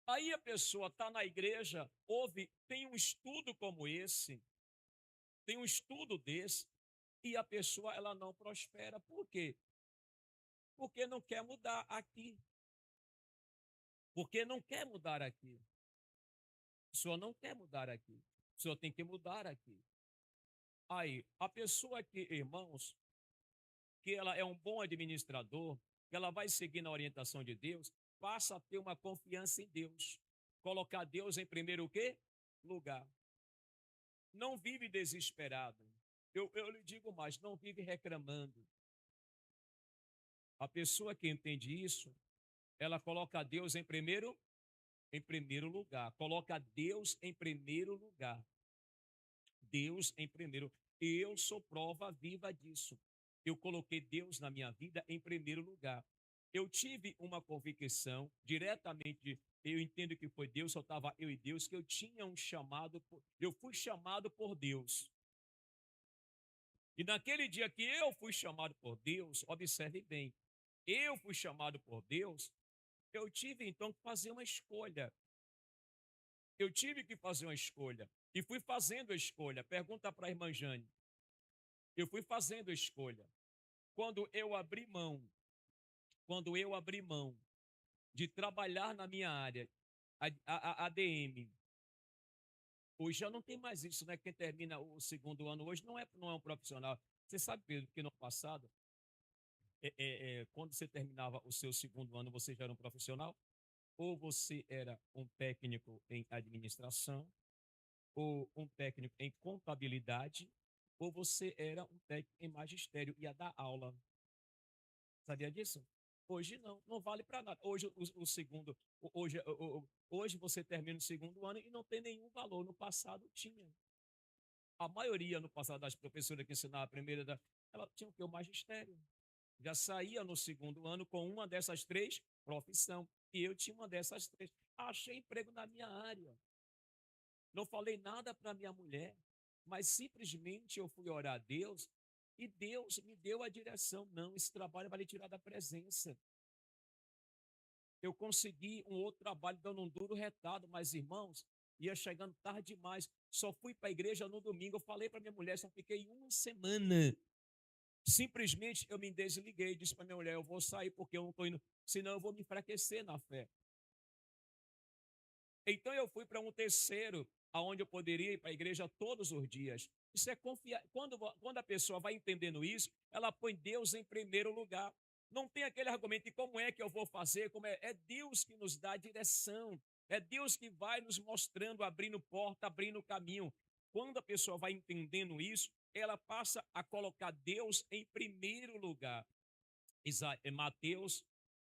Aí a pessoa está na igreja, tem um estudo como esse, tem um estudo desse, e a pessoa ela não prospera. Por quê? Porque não quer mudar aqui. Porque não quer mudar aqui. A pessoa não quer mudar aqui. A pessoa tem que mudar aqui. Aí, a pessoa que, irmãos, que ela é um bom administrador, que ela vai seguir na orientação de Deus, passa a ter uma confiança em Deus. Colocar Deus em primeiro o quê? Lugar. Não vive desesperado. Eu lhe digo mais, não vive reclamando. A pessoa que entende isso, ela coloca Deus em primeiro lugar. Coloca Deus em primeiro lugar. Deus em primeiro. Eu sou prova viva disso. Eu coloquei Deus na minha vida em primeiro lugar. Eu tive uma convicção diretamente, eu entendo que foi Deus, só estava eu e Deus, que eu tinha um chamado, eu fui chamado por Deus. E naquele dia que eu fui chamado por Deus, observe bem, eu fui chamado por Deus, eu tive então que fazer uma escolha. Eu tive que fazer uma escolha. E fui fazendo a escolha. Pergunta para a irmã Jane. Eu fui fazendo a escolha. Quando eu abri mão de trabalhar na minha área, a ADM, hoje já não tem mais isso, né? Quem termina o segundo ano hoje não é um profissional. Você sabe, Pedro, que no passado, quando você terminava o seu segundo ano, você já era um profissional? Ou você era um técnico em administração, ou um técnico em contabilidade, ou você era um técnico em magistério, ia dar aula. Sabia disso? Hoje não, não vale para nada. Hoje o segundo, hoje você termina o segundo ano e não tem nenhum valor. No passado tinha. A maioria no passado das professoras que ensinavam a primeira, ela tinha o que? O magistério. Já saía no segundo ano com uma dessas três profissão. E eu tinha uma dessas três. Achei emprego na minha área. Não falei nada para minha mulher, mas simplesmente eu fui orar a Deus e Deus me deu a direção. Não, esse trabalho vai lhe tirar da presença. Eu consegui um outro trabalho dando um duro retado, mas irmãos, ia chegando tarde demais. Só fui para a igreja no domingo. Eu falei para minha mulher, só fiquei uma semana. Simplesmente eu me desliguei, disse para minha mulher, eu vou sair porque eu não estou indo, senão eu vou me enfraquecer na fé. Então eu fui para um terceiro, aonde eu poderia ir para a igreja todos os dias. Isso é confiar. Quando a pessoa vai entendendo isso, ela põe Deus em primeiro lugar. Não tem aquele argumento de como é que eu vou fazer, é Deus que nos dá a direção. É Deus que vai nos mostrando, abrindo porta, abrindo caminho. Quando a pessoa vai entendendo isso, ela passa a colocar Deus em primeiro lugar.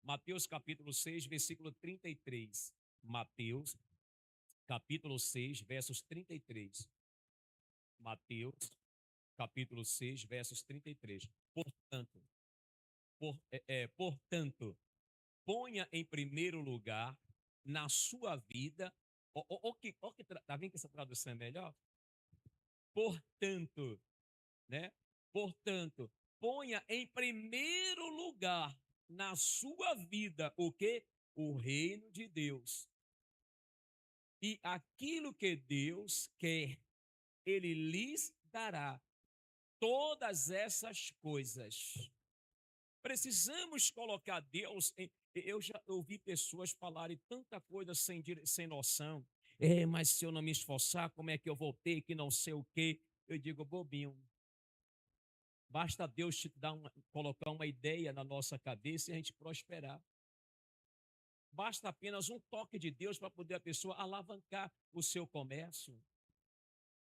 Mateus capítulo 6, versículo 33. Mateus capítulo 6, versos 33. Mateus, capítulo 6, versos 33. Portanto, portanto, ponha em primeiro lugar na sua vida, tá vendo que essa tradução é melhor? Portanto, né? Portanto, ponha em primeiro lugar na sua vida o que? O reino de Deus. E aquilo que Deus quer, Ele lhes dará todas essas coisas. Precisamos colocar Deus em. Eu já ouvi pessoas falarem tanta coisa sem noção. Mas se eu não me esforçar, como é que eu vou ter que não sei o quê? Eu digo, bobinho. Basta Deus te dar colocar uma ideia na nossa cabeça e a gente prosperar. Basta apenas um toque de Deus para poder a pessoa alavancar o seu comércio.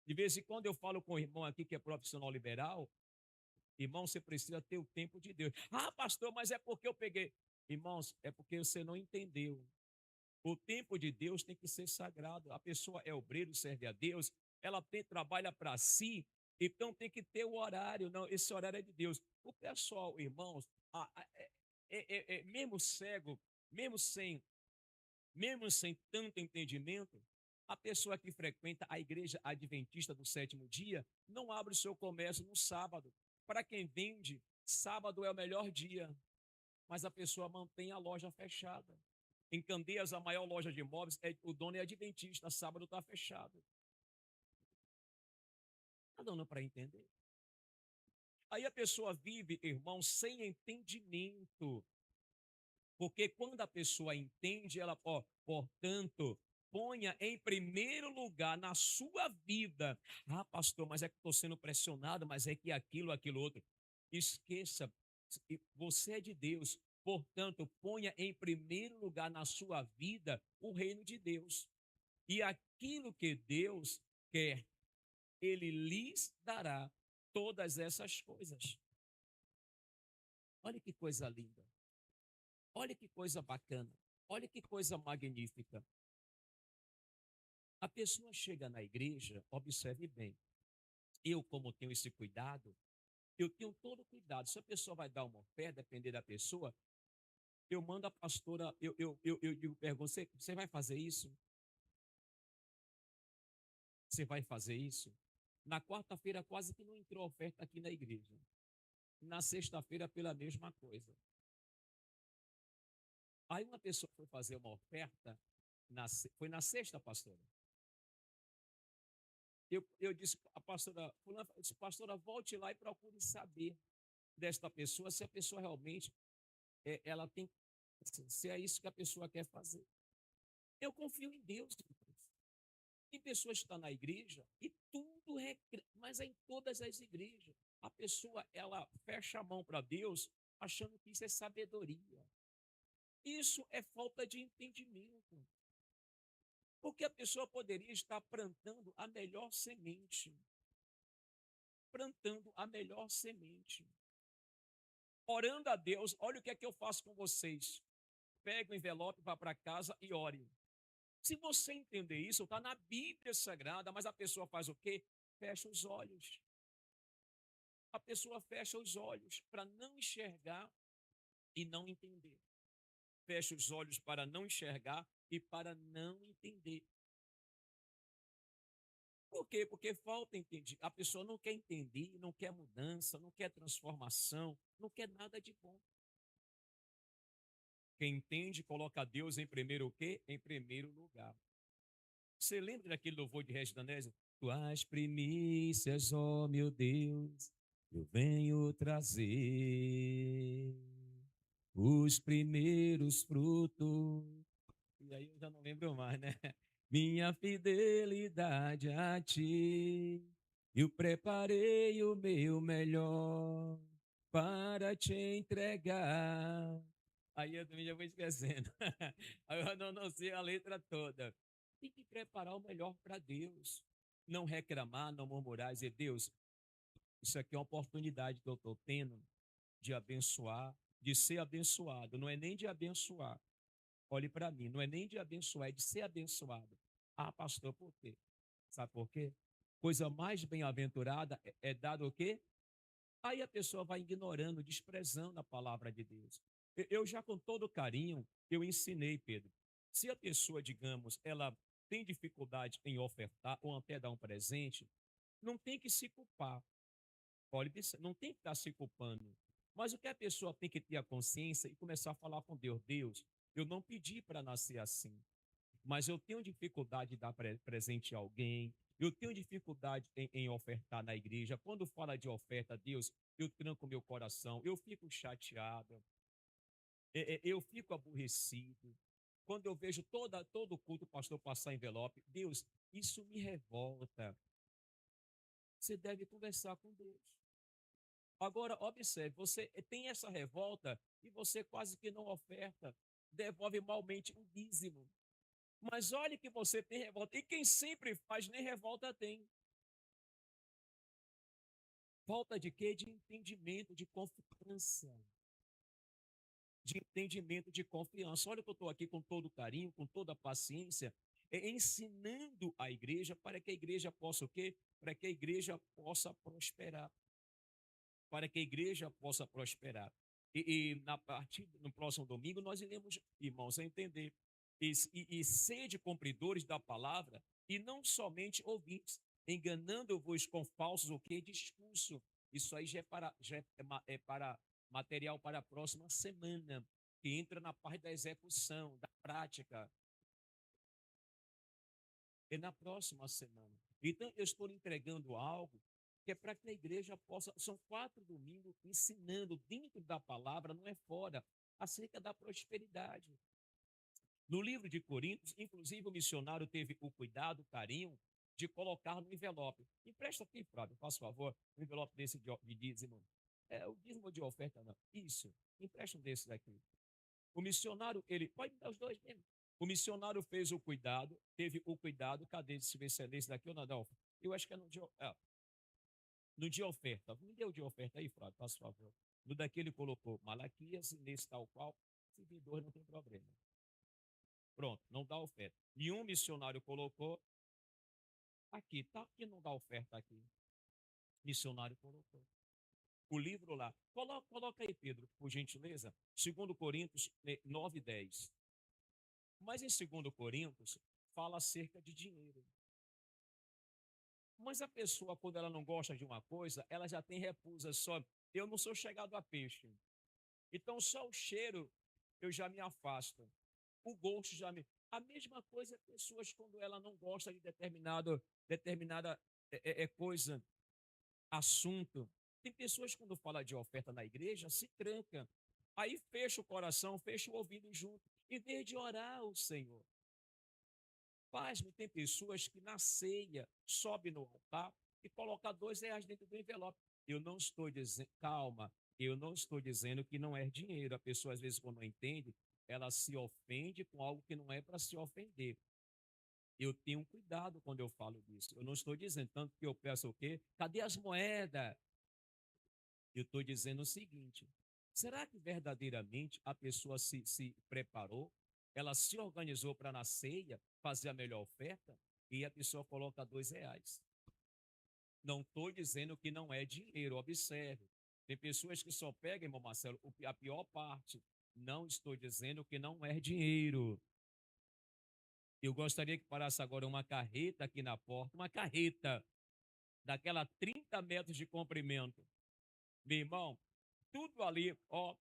De vez em quando eu falo com o irmão aqui que é profissional liberal, irmão, você precisa ter o tempo de Deus. Ah, pastor, mas é porque eu peguei. Irmãos, é porque você não entendeu. O tempo de Deus tem que ser sagrado. A pessoa é obreiro, serve a Deus, ela trabalha para si, então tem que ter o horário. Não, esse horário é de Deus. O pessoal, irmãos, mesmo cego, mesmo sem, mesmo sem tanto entendimento, a pessoa que frequenta a igreja adventista do sétimo dia não abre o seu comércio no sábado. Para quem vende, sábado é o melhor dia, mas a pessoa mantém a loja fechada. Em Candeias, a maior loja de imóveis, o dono é adventista, sábado está fechado. Está dando para entender? Aí a pessoa vive, irmão, sem entendimento. Porque quando a pessoa entende, ela, portanto, ponha em primeiro lugar na sua vida. Ah, pastor, mas é que estou sendo pressionado, mas é que aquilo outro. Esqueça, você é de Deus. Portanto, ponha em primeiro lugar na sua vida o reino de Deus. E aquilo que Deus quer, Ele lhes dará todas essas coisas. Olha que coisa linda. Olha que coisa bacana. Olha que coisa magnífica. A pessoa chega na igreja, observe bem. Eu, como tenho esse cuidado, eu tenho todo o cuidado. Se a pessoa vai dar uma oferta, depender da pessoa, eu mando a pastora, eu digo, pergunto, você vai fazer isso? Você vai fazer isso? Na quarta-feira quase que não entrou oferta aqui na igreja. Na sexta-feira pela mesma coisa. Aí uma pessoa foi fazer uma oferta, foi na sexta, pastora. Eu disse, a pastora, disse, pastora, volte lá e procure saber desta pessoa se a pessoa realmente, ela tem, se é isso que a pessoa quer fazer. Eu confio em Deus. Tem pessoas que estão na igreja e tudo é, mas é em todas as igrejas. A pessoa, ela fecha a mão para Deus achando que isso é sabedoria. Isso é falta de entendimento. Porque a pessoa poderia estar plantando a melhor semente. Plantando a melhor semente. orando a Deus, olha o que é que eu faço com vocês. Pega o envelope, vá para casa e ore. Se você entender isso, está na Bíblia Sagrada, mas a pessoa faz o quê? Fecha os olhos. A pessoa fecha os olhos para não enxergar e não entender. Fecha os olhos para não enxergar e para não entender. Por quê? Porque falta entender. A pessoa não quer entender, não quer mudança, não quer transformação, não quer nada de bom. Quem entende, coloca Deus em primeiro o quê? Em primeiro lugar. Você lembra daquele louvor de Regis Danésio? Tuas primícias, ó meu Deus, eu venho trazer os primeiros frutos. E aí eu já não lembro mais, né? Minha fidelidade a ti, eu preparei o meu melhor para te entregar. Aí eu também já vou esquecendo. Aí eu não sei a letra toda. Tem que preparar o melhor para Deus. Não reclamar, não murmurar, dizer, Deus, isso aqui é uma oportunidade que eu estou tendo de abençoar, de ser abençoado. Não é nem de abençoar. Olhe para mim, não é nem de abençoar, é de ser abençoado. Ah, pastor, por quê? Sabe por quê? Coisa mais bem-aventurada é dado o quê? Aí a pessoa vai ignorando, desprezando a palavra de Deus. Eu já com todo carinho, eu ensinei, Pedro. Se a pessoa, digamos, ela tem dificuldade em ofertar ou até dar um presente, não tem que se culpar. Olha, não tem que estar se culpando. Mas o que a pessoa tem que ter a consciência e começar a falar com Deus, Deus, eu não pedi para nascer assim, mas eu tenho dificuldade de dar presente a alguém, eu tenho dificuldade em ofertar na igreja. Quando fala de oferta, Deus, eu tranco meu coração, eu fico chateado, eu fico aborrecido. Quando eu vejo todo culto o pastor passar envelope, Deus, isso me revolta. Você deve conversar com Deus. Agora, observe, você tem essa revolta e você quase que não oferta, devolve malmente o dízimo. Mas olhe que você tem revolta. E quem sempre faz, nem revolta tem. Falta de quê? De entendimento, de confiança. De entendimento, de confiança. Olha que eu estou aqui com todo carinho, com toda a paciência, ensinando a igreja para que a igreja possa o quê? Para que a igreja possa prosperar. Para que a igreja possa prosperar. Na partir no próximo domingo, nós iremos, irmãos, a entender. E sede cumpridores da palavra, e não somente ouvintes, enganando-vos com falsos o que? Discurso. Isso aí é para material para a próxima semana, que entra na parte da execução, da prática. É na próxima semana. Então, eu estou entregando algo que é para que a igreja possa. São 4 domingos ensinando dentro da palavra, não é fora, acerca da prosperidade. No livro de Coríntios, inclusive o missionário teve o cuidado, o carinho de colocar no envelope. Empresta aqui, Flávio, faz favor, um envelope desse de dízimo. É o dízimo de oferta, não. Isso, empresta um desses aqui. O missionário, ele pode me dar os dois mesmo. O missionário fez o cuidado, teve o cuidado, cadê esse excelência daqui ou nada? Eu acho que é no dia oferta. Me deu o dia oferta aí, Flávio, faz favor. No daqui ele colocou Malaquias, nesse tal qual, se vir dois não tem problema. Pronto, não dá oferta. E um missionário colocou aqui, tá? Que não dá oferta aqui. Missionário colocou. O livro lá. Coloca aí, Pedro, por gentileza. 2 Coríntios 9:10. Mas em 2 Coríntios fala acerca de dinheiro. Mas a pessoa, quando ela não gosta de uma coisa, ela já tem repusa só. Eu não sou chegado a peixe. Então, só o cheiro eu já me afasto. O gosto já me. A mesma coisa, pessoas, quando ela não gosta de determinada coisa, assunto. Tem pessoas, quando fala de oferta na igreja, se tranca. Aí fecha o coração, fecha o ouvido junto, em vez de orar ao Senhor. Pasme, tem pessoas que na ceia sobe no altar e coloca R$ 2 dentro do envelope. Eu não estou dizendo, calma, eu não estou dizendo que não é dinheiro. A pessoa, às vezes, quando não entende, ela se ofende com algo que não é para se ofender. Eu tenho cuidado quando eu falo disso. Eu não estou dizendo tanto que eu peço o quê? Cadê as moedas? Eu estou dizendo o seguinte: Será que verdadeiramente a pessoa se preparou? Ela se organizou para na ceia fazer a melhor oferta? E a pessoa coloca R$ 2. Não estou dizendo que não é dinheiro, observe. Tem pessoas que só pegam, irmão Marcelo, a pior parte. Não estou dizendo que não é dinheiro. Eu gostaria que parasse agora uma carreta aqui na porta, uma carreta daquela 30 metros de comprimento. Meu irmão, tudo ali, ó,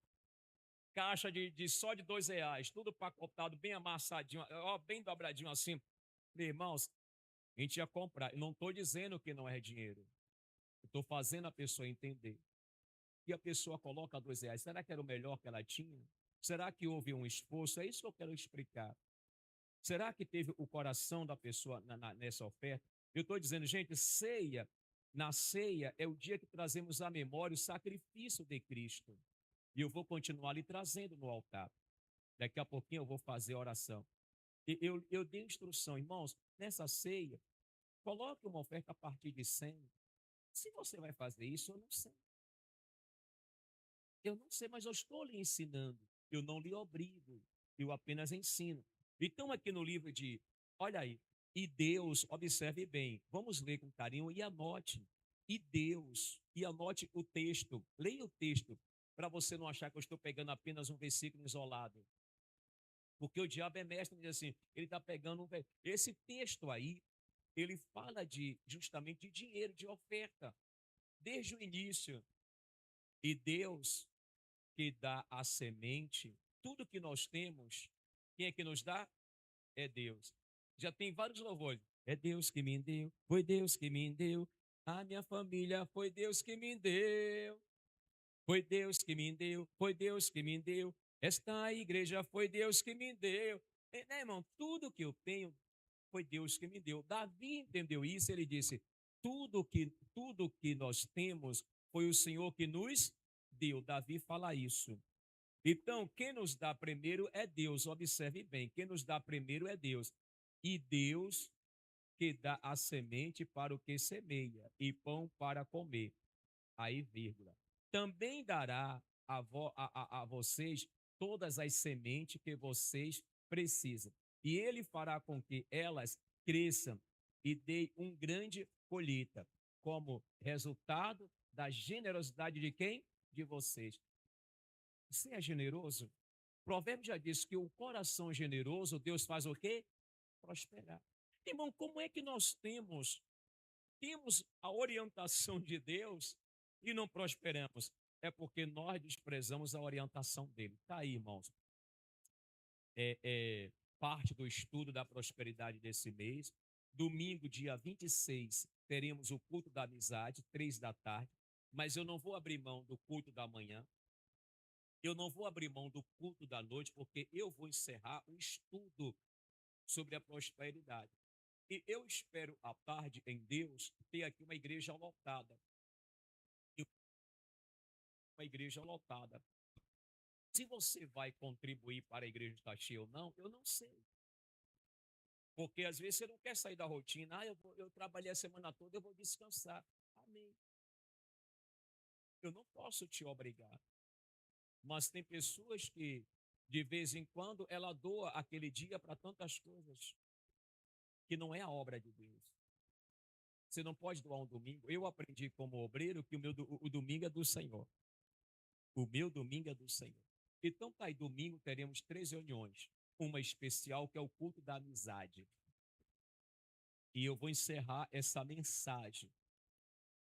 caixa de só de R$ 2, tudo pacotado, bem amassadinho, ó, bem dobradinho assim. Meu irmãos, a gente ia comprar. Eu não estou dizendo que não é dinheiro. Eu estou fazendo a pessoa entender. E a pessoa coloca R$ 2. Será que era o melhor que ela tinha? Será que houve um esforço? É isso que eu quero explicar. Será que teve o coração da pessoa nessa oferta? Eu estou dizendo, gente, ceia, na ceia é o dia que trazemos à memória o sacrifício de Cristo. E eu vou continuar lhe trazendo no altar. Daqui a pouquinho eu vou fazer a oração. Eu dei instrução, irmãos, nessa ceia, coloque uma oferta a partir de 100. Se você vai fazer isso, eu não sei. Eu não sei, mas eu estou lhe ensinando. Eu não lhe obrigo. Eu apenas ensino. Então, aqui no livro de, olha aí, e Deus, observe bem, vamos ler com carinho e anote. E Deus, e anote o texto, leia o texto, para você não achar que eu estou pegando apenas um versículo isolado. Porque o diabo é mestre, diz assim, ele está pegando esse texto aí, ele fala justamente de dinheiro, de oferta, desde o início. E Deus que dá a semente, tudo que nós temos, quem é que nos dá? É Deus. Já tem vários louvores. É Deus que me deu, foi Deus que me deu, a minha família foi Deus que me deu, foi Deus que me deu, foi Deus que me deu, esta igreja foi Deus que me deu. Né, irmão? Tudo que eu tenho foi Deus que me deu. Davi entendeu isso, ele disse: tudo que nós temos foi o Senhor que nos deu. Davi fala isso. Então, quem nos dá primeiro é Deus. Observe bem, quem nos dá primeiro é Deus. E Deus que dá a semente para o que semeia e pão para comer. Aí, vírgula. Também dará a vocês todas as sementes que vocês precisam. E ele fará com que elas cresçam e deem um grande colheita, como resultado da generosidade de quem? De vocês. Você é generoso? O provérbio já diz que o coração generoso, Deus faz o quê? Prosperar. Irmão, como é que nós temos a orientação de Deus e não prosperamos? É porque nós desprezamos a orientação dele. Está aí, irmãos. Parte do estudo da prosperidade desse mês. Domingo, dia 26, teremos o culto da amizade, 3 da tarde. Mas eu não vou abrir mão do culto da manhã. Eu não vou abrir mão do culto da noite, porque eu vou encerrar o estudo sobre a prosperidade. E eu espero à tarde em Deus ter aqui uma igreja lotada. Uma igreja lotada. Se você vai contribuir para a igreja estar cheia ou não, eu não sei. Porque às vezes você não quer sair da rotina. Eu trabalhei a semana toda, eu vou descansar. Amém. Eu não posso te obrigar. Mas tem pessoas que, de vez em quando, ela doa aquele dia para tantas coisas que não é a obra de Deus. Você não pode doar um domingo. Eu aprendi como obreiro que o domingo é do Senhor. O meu domingo é do Senhor. Então, tá aí, domingo teremos 3 reuniões. Uma especial, que é o culto da amizade. E eu vou encerrar essa mensagem.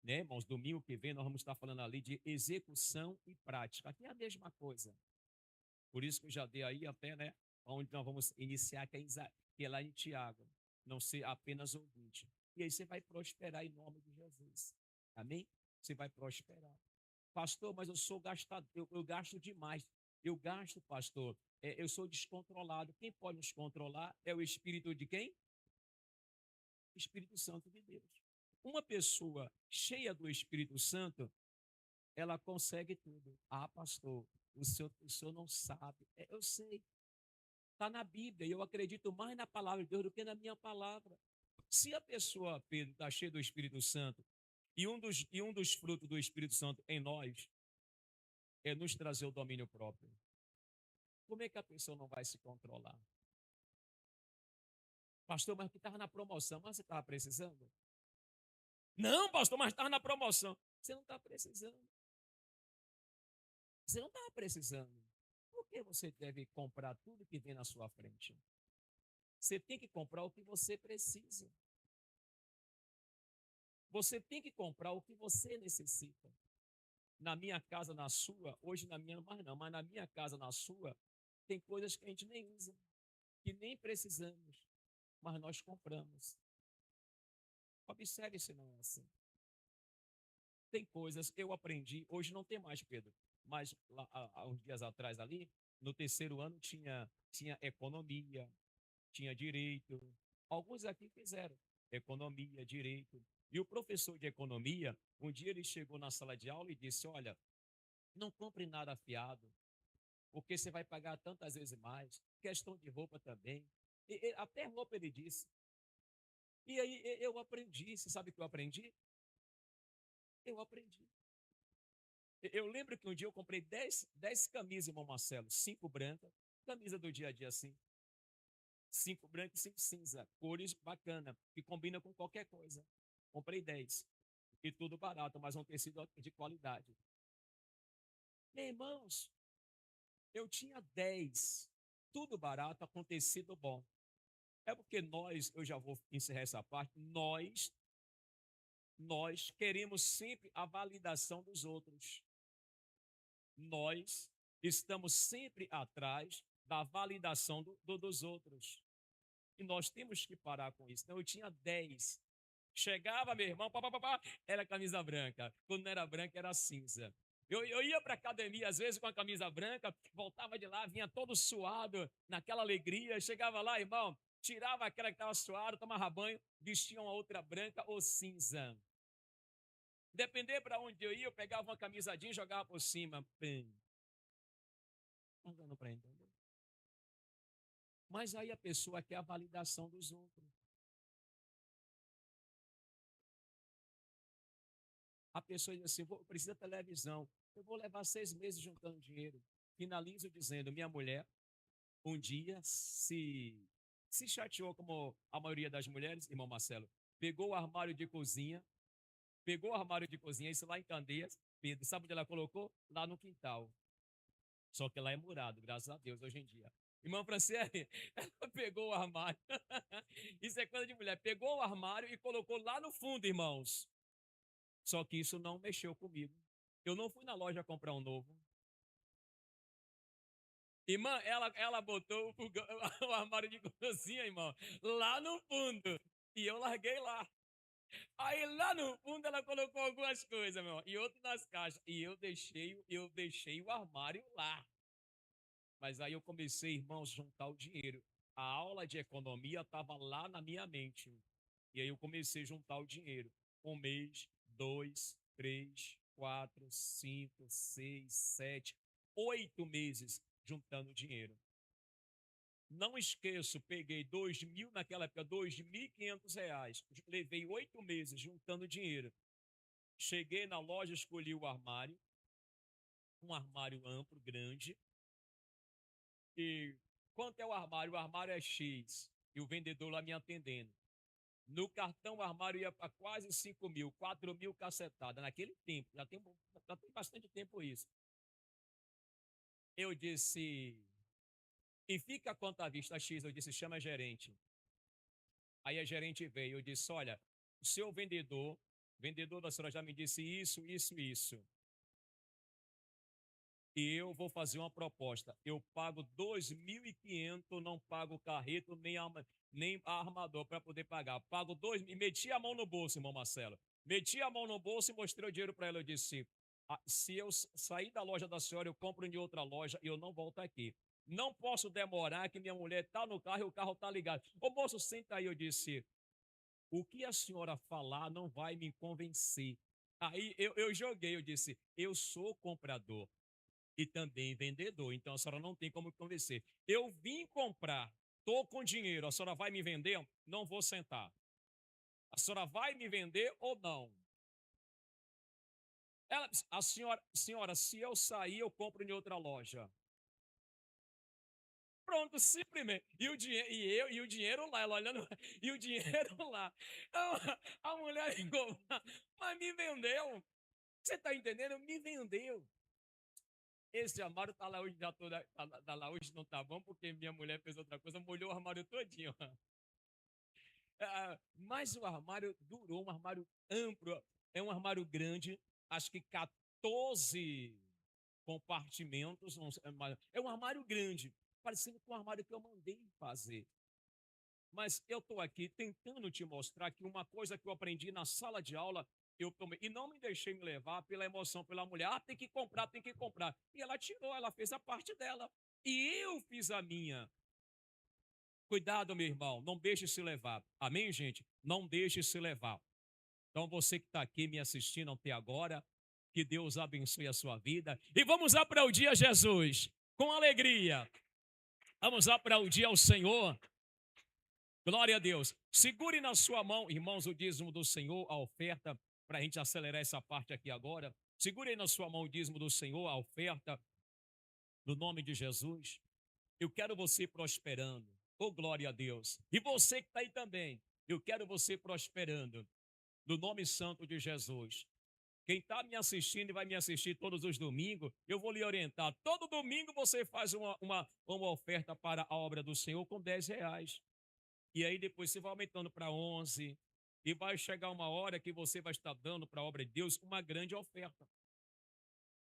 Né, irmãos? Domingo que vem nós vamos estar falando ali de execução e prática. Aqui é a mesma coisa. Por isso que eu já dei aí até, né, onde nós vamos iniciar, que é lá em Tiago. Não ser apenas ouvinte. E aí você vai prosperar em nome de Jesus. Amém? Você vai prosperar. Pastor, mas eu sou gastador, eu gasto demais. Eu gasto, pastor, eu sou descontrolado. Quem pode nos controlar é o Espírito de quem? Espírito Santo de Deus. Uma pessoa cheia do Espírito Santo, ela consegue tudo. Ah, pastor, o senhor não sabe. Eu sei. Está na Bíblia e eu acredito mais na palavra de Deus do que na minha palavra. Se a pessoa, Pedro, está cheia do Espírito Santo e um dos frutos do Espírito Santo em nós é nos trazer o domínio próprio. Como é que a pessoa não vai se controlar? Pastor, mas que estava na promoção, mas você estava precisando? Não, pastor, mas estava na promoção. Você não está precisando. Você não está precisando. Por que você deve comprar tudo que vem na sua frente? Você tem que comprar o que você precisa. Você tem que comprar o que você necessita. Na minha casa, na sua, hoje na minha mais não, mas na minha casa, na sua, tem coisas que a gente nem usa, que nem precisamos, mas nós compramos. Observe se não é assim. Tem coisas, eu aprendi, hoje não tem mais, Pedro, mas lá, há uns dias atrás ali, no terceiro ano tinha economia, tinha direito. Alguns aqui fizeram economia, direito. E o professor de economia, um dia ele chegou na sala de aula e disse: olha, não compre nada fiado, porque você vai pagar tantas vezes mais. Questão de roupa também. Até roupa ele disse. E aí eu aprendi. Você sabe o que eu aprendi? Eu aprendi. Eu lembro que um dia eu comprei 10 camisas, irmão Marcelo, 5 brancas, camisa do dia a dia assim. 5 branco e 5 cinza, cores bacana, que combina com qualquer coisa. Comprei 10. E tudo barato, mas um tecido de qualidade. Meus irmãos, eu tinha 10, tudo barato, com tecido bom. É porque nós, eu já vou encerrar essa parte, nós queremos sempre a validação dos outros. Nós estamos sempre atrás da validação dos outros. E nós temos que parar com isso. Então eu tinha 10. Chegava, meu irmão, era camisa branca. Quando não era branca, era cinza. Eu ia para a academia, às vezes, com a camisa branca, voltava de lá, vinha todo suado, naquela alegria. Chegava lá, irmão, tirava aquela que estava suada, tomava banho, vestia uma outra branca ou cinza. Depender para onde eu ia, eu pegava uma camisa jeans e jogava por cima. Não dando para entender. Mas aí a pessoa quer a validação dos outros. A pessoa diz assim, precisa de televisão. Eu vou levar 6 meses juntando dinheiro. Finalizo dizendo, minha mulher, um dia se chateou como a maioria das mulheres, irmão Marcelo, pegou o armário de cozinha, isso lá em Candeias, Pedro, sabe onde ela colocou? Lá no quintal. Só que lá é murado, graças a Deus, hoje em dia. Irmão Franciele, ela pegou o armário, isso é coisa de mulher, pegou o armário e colocou lá no fundo, irmãos. Só que isso não mexeu comigo. Eu não fui na loja comprar um novo. Irmã, ela botou o armário de cozinha, irmão, lá no fundo. E eu larguei lá. Aí lá no fundo ela colocou algumas coisas, meu irmão, e outras nas caixas. E eu deixei o armário lá. Mas aí eu comecei, irmãos, a juntar o dinheiro. A aula de economia estava lá na minha mente. E aí eu comecei a juntar o dinheiro. 1 mês, 2, 3, 4, 5, 6, 7, 8 meses juntando dinheiro. Não esqueço, peguei 2.000, naquela época, R$ 2.500. Levei 8 meses juntando dinheiro. Cheguei na loja, escolhi o armário. Um armário amplo, grande. E quanto é o armário? O armário é X. E o vendedor lá me atendendo. No cartão, o armário ia para quase 5.000, 4.000 cacetada. Naquele tempo, já tem bastante tempo isso. Eu disse, e fica quanto à vista X? Eu disse, chama a gerente. Aí a gerente veio, eu disse, olha, o seu vendedor da senhora já me disse isso, isso, isso. E eu vou fazer uma proposta. Eu pago 2.500, não pago carreto, nem armador para poder pagar. Pago 2.000. Meti a mão no bolso, irmão Marcelo. Meti a mão no bolso e mostrei o dinheiro para ela. Eu disse, se eu sair da loja da senhora, eu compro em outra loja e eu não volto aqui. Não posso demorar que minha mulher está no carro e o carro está ligado. Ô moço, senta aí, eu disse. O que a senhora falar não vai me convencer. Aí eu joguei, eu disse, eu sou comprador e também vendedor, então a senhora não tem como me convencer. Eu vim comprar, estou com dinheiro, a senhora vai me vender? Não vou sentar. A senhora vai me vender ou não? Ela disse, senhora, se eu sair, eu compro em outra loja. Pronto, simplesmente. E o dinheiro lá, ela olhando, e o dinheiro lá. A mulher ligou, mas me vendeu. Você está entendendo? Me vendeu. Esse armário está lá hoje, tá lá hoje, não tá bom, porque minha mulher fez outra coisa, molhou o armário todinho. Mas o armário durou, um armário amplo, é um armário grande, acho que 14 compartimentos, é um armário grande, parecendo com o armário que eu mandei fazer. Mas eu estou aqui tentando te mostrar que uma coisa que eu aprendi na sala de aula, eu tomei, e não me deixei me levar pela emoção, pela mulher, tem que comprar, tem que comprar. E ela tirou, ela fez a parte dela, e eu fiz a minha. Cuidado, meu irmão, não deixe se levar. Amém, gente? Não deixe se levar. Então, você que está aqui me assistindo até agora, que Deus abençoe a sua vida. E vamos aplaudir a Jesus com alegria. Vamos aplaudir ao Senhor. Glória a Deus. Segure na sua mão, irmãos, o dízimo do Senhor, a oferta, para a gente acelerar essa parte aqui agora. Segure aí na sua mão o dízimo do Senhor, a oferta, no nome de Jesus. Eu quero você prosperando. Oh, glória a Deus. E você que está aí também, eu quero você prosperando, no nome santo de Jesus. Quem está me assistindo e vai me assistir todos os domingos, eu vou lhe orientar. Todo domingo você faz uma oferta para a obra do Senhor com R$10. E aí depois você vai aumentando para 11. E vai chegar uma hora que você vai estar dando para a obra de Deus uma grande oferta.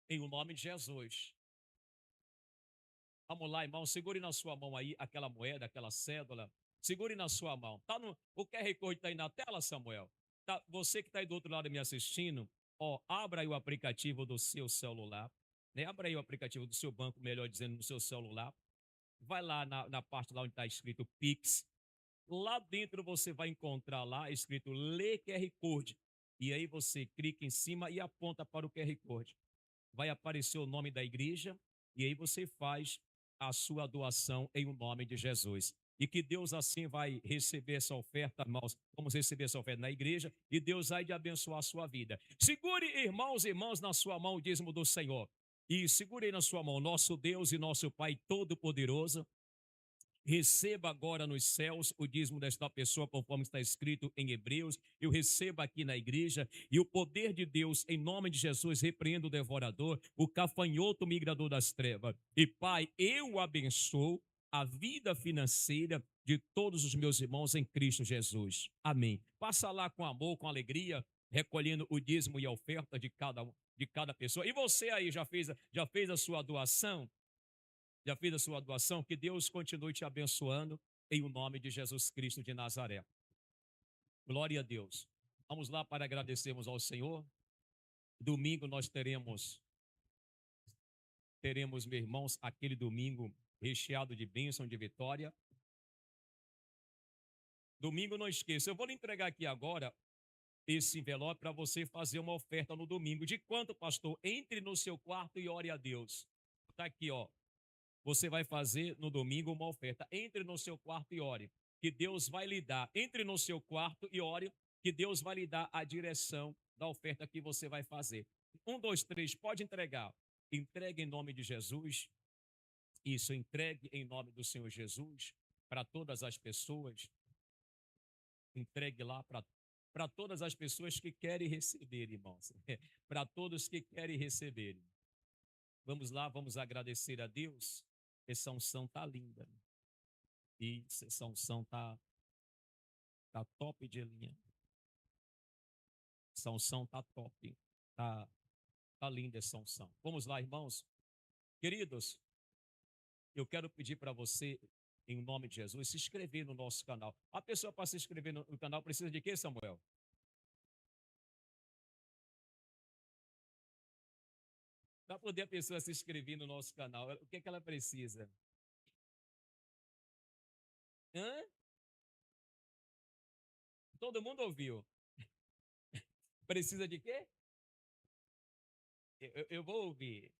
Em o nome de Jesus. Vamos lá, irmão, segure na sua mão aí aquela moeda, aquela cédula. Segure na sua mão. O QR Code está aí na tela, Samuel? Tá, você que está aí do outro lado me assistindo, abra aí o aplicativo do seu celular. Né? Abra aí o aplicativo do seu banco, melhor dizendo, no seu celular. Vai lá na parte lá onde está escrito Pix. Lá dentro você vai encontrar lá escrito Lê QR Code. E aí você clica em cima e aponta para o QR Code. Vai aparecer o nome da igreja e aí você faz a sua doação em o nome de Jesus. E que Deus assim vai receber essa oferta, irmãos. Vamos receber essa oferta na igreja e Deus vai de abençoar a sua vida. Segure, irmãos e irmãs, na sua mão o dízimo do Senhor. E segure aí na sua mão, nosso Deus e nosso Pai Todo-Poderoso. Receba agora nos céus o dízimo desta pessoa, conforme está escrito em Hebreus. Eu recebo aqui na igreja e o poder de Deus, em nome de Jesus, repreenda o devorador, o gafanhoto migrador das trevas. E Pai, eu abençoo a vida financeira de todos os meus irmãos em Cristo Jesus. Amém. Passa lá com amor, com alegria, recolhendo o dízimo e a oferta de cada pessoa. E você aí já fez a sua doação? Já fez a sua doação? Que Deus continue te abençoando em o nome de Jesus Cristo de Nazaré. Glória a Deus. Vamos lá para agradecermos ao Senhor. Domingo nós teremos, meus irmãos, aquele domingo recheado de bênção, de vitória. Domingo não esqueça, eu vou lhe entregar aqui agora esse envelope para você fazer uma oferta no domingo. De quanto, pastor? Entre no seu quarto e ore a Deus. Está aqui, ó. Você vai fazer no domingo uma oferta. Entre no seu quarto e ore, que Deus vai lhe dar. Entre no seu quarto e ore, que Deus vai lhe dar a direção da oferta que você vai fazer. 1, 2, 3, pode entregar. Entregue em nome de Jesus. Isso, entregue em nome do Senhor Jesus para todas as pessoas. Entregue lá para todas as pessoas que querem receber, irmãos. Para todos que querem receber. Vamos lá, vamos agradecer a Deus. Essa unção tá linda. E essa unção tá top de linha. Essa unção tá top. Tá linda essa unção. Vamos lá, irmãos. Queridos, eu quero pedir para você, em nome de Jesus, se inscrever no nosso canal. A pessoa para se inscrever no canal precisa de quê, Samuel? Para poder a pessoa se inscrever no nosso canal, o que é que ela precisa? Hã? Todo mundo ouviu? Precisa de quê? Eu vou ouvir.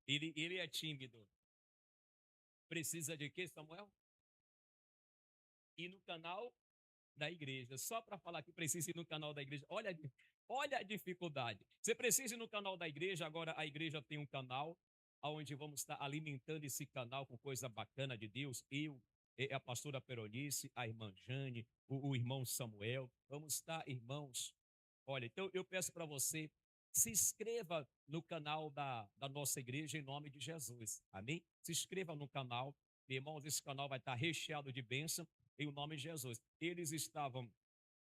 Ele é tímido. Precisa de quê, Samuel? E no canal da igreja, só para falar que precisa ir no canal da igreja. Olha a dificuldade. Você precisa ir no canal da igreja, agora a igreja tem um canal, onde vamos estar alimentando esse canal com coisa bacana de Deus. Eu, a pastora Peronice, a irmã Jane, o irmão Samuel. Vamos estar, irmãos. Olha, então eu peço para você, se inscreva no canal da nossa igreja em nome de Jesus. Amém? Se inscreva no canal. Irmãos, esse canal vai estar recheado de bênção em nome de Jesus. Eles estavam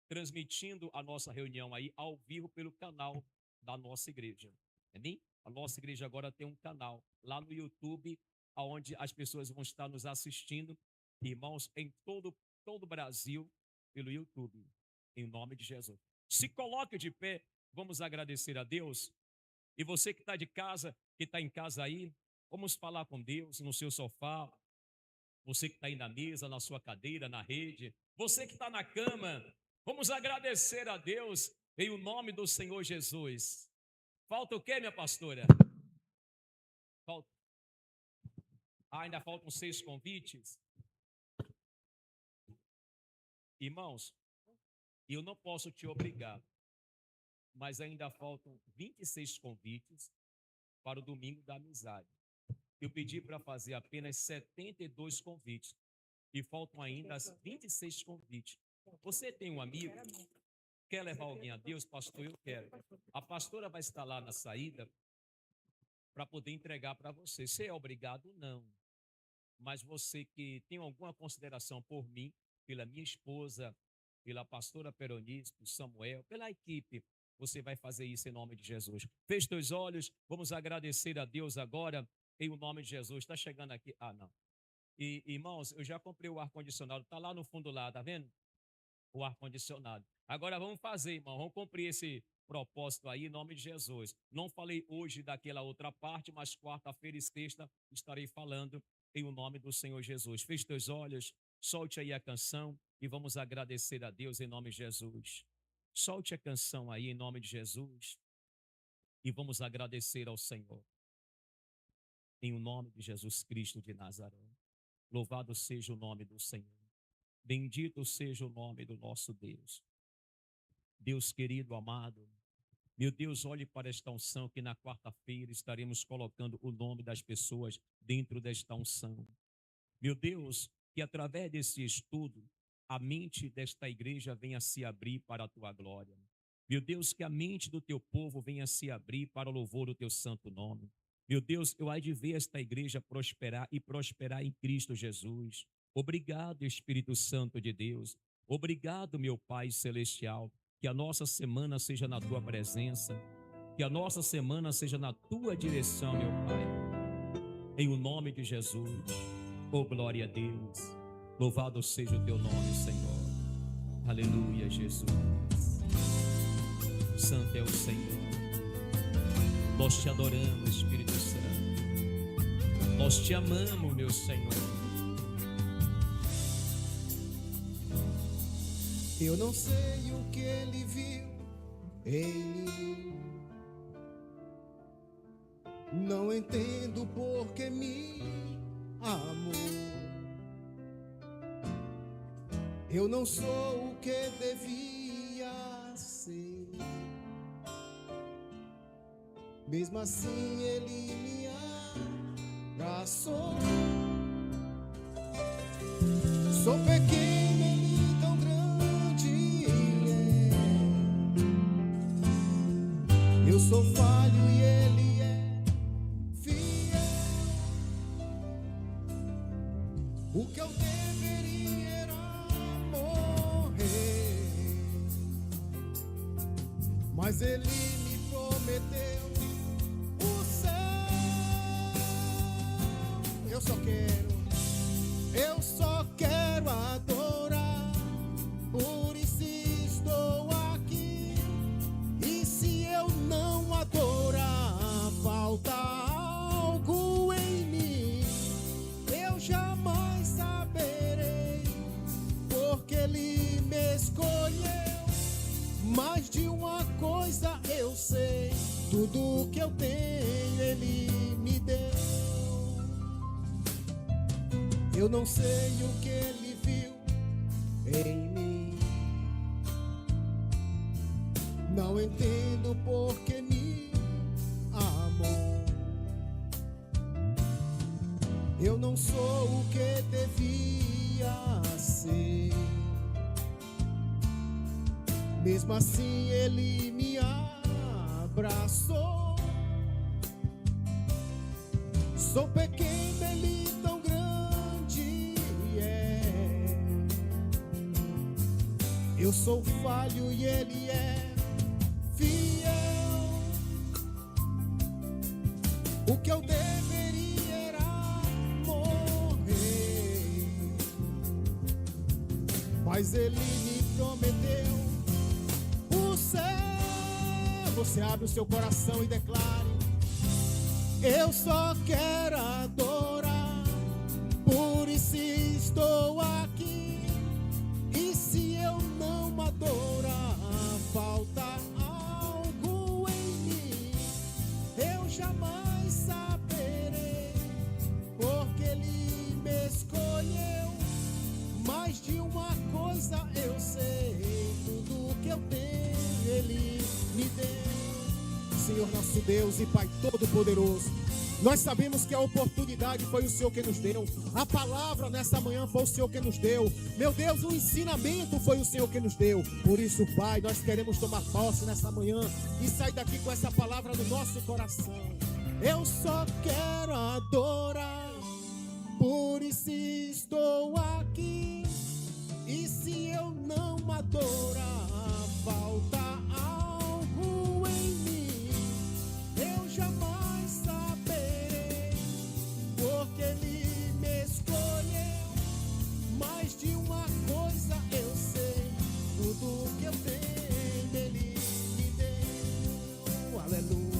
transmitindo a nossa reunião aí ao vivo pelo canal da nossa igreja. Amém? A nossa igreja agora tem um canal lá no YouTube, onde as pessoas vão estar nos assistindo, irmãos, em todo o Brasil, pelo YouTube, em nome de Jesus. Se coloque de pé, vamos agradecer a Deus. E você que está de casa, que está em casa aí, vamos falar com Deus no seu sofá. Você que está aí na mesa, na sua cadeira, na rede. Você que está na cama, vamos agradecer a Deus em o nome do Senhor Jesus. Falta o quê, minha pastora? Ainda faltam 6 convites. Irmãos, eu não posso te obrigar, mas ainda faltam 26 convites para o domingo da amizade. Eu pedi para fazer apenas 72 convites e faltam ainda 26 convites. Você tem um amigo? Quer levar alguém a Deus? Pastor, eu quero. A pastora vai estar lá na saída para poder entregar para você. Você é obrigado? Não. Mas você que tem alguma consideração por mim, pela minha esposa, pela pastora Peronice, por Samuel, pela equipe, você vai fazer isso em nome de Jesus. Feche teus olhos, vamos agradecer a Deus agora, em o nome de Jesus. Está chegando aqui? Não. E, irmãos, eu já comprei o ar-condicionado, está lá no fundo lá, tá vendo? O ar-condicionado. Agora vamos fazer, irmão, vamos cumprir esse propósito aí em nome de Jesus. Não falei hoje daquela outra parte, mas quarta-feira e sexta estarei falando em o nome do Senhor Jesus. Feche teus olhos, solte aí a canção e vamos agradecer a Deus em nome de Jesus. Solte a canção aí em nome de Jesus e vamos agradecer ao Senhor. Em o nome de Jesus Cristo de Nazaré. Louvado seja o nome do Senhor. Bendito seja o nome do nosso Deus. Deus querido, amado, meu Deus, olhe para esta unção que na quarta-feira estaremos colocando o nome das pessoas dentro desta unção. Meu Deus, que através desse estudo, a mente desta igreja venha se abrir para a tua glória. Meu Deus, que a mente do teu povo venha se abrir para o louvor do teu santo nome. Meu Deus, eu hei de ver esta igreja prosperar e prosperar em Cristo Jesus. Obrigado, Espírito Santo de Deus. Obrigado, meu Pai Celestial. Que a nossa semana seja na tua presença. Que a nossa semana seja na tua direção, meu Pai. Em o nome de Jesus. Oh, glória a Deus. Louvado seja o teu nome, Senhor. Aleluia, Jesus. Santo é o Senhor. Nós te adoramos, Espírito Santo. Nós te amamos, meu Senhor. Eu não sei o que ele viu em mim. Não entendo por que me amou. Eu não sou o que devia ser. Mesmo assim ele me abraçou. Sou pequeno, ele tão grande é. Eu sou falho e ele é fiel. O que eu deveria era morrer, mas ele me prometeu o céu. Eu só quero adorar. Por isso estou aqui. E se eu não adorar, falta algo em mim. Eu jamais saberei, porque ele me escolheu. Mais de uma coisa eu sei: tudo que eu tenho ele me deu. Eu não sei o que ele viu em mim. Não entendo por que me amou. Eu não sou o que devia ser. Mesmo assim ele me abraçou. Sou pequeno, ele tão grande é. Eu sou falho e ele é fiel. O que eu deveria era morrer, mas ele me prometeu o céu. Você abre o seu coração e declare: eu só quero adorar, por isso estou aqui. E se eu não adorar, falta algo em mim. Eu jamais saberei, porque ele me escolheu. Mais de uma coisa eu sei, tudo que eu tenho ele me deu. Senhor nosso Deus e Pai Todo-Poderoso, nós sabemos que a oportunidade foi o Senhor que nos deu, a palavra nessa manhã foi o Senhor que nos deu, meu Deus, o ensinamento foi o Senhor que nos deu. Por isso, Pai, nós queremos tomar posse nessa manhã e sair daqui com essa palavra no nosso coração. Eu só quero adorar, por isso estou aqui. E se eu não adorar, falta algo em mim. Eu jamais saberei, porque ele me escolheu. Mais de uma coisa eu sei, tudo que eu tenho ele me deu. Aleluia.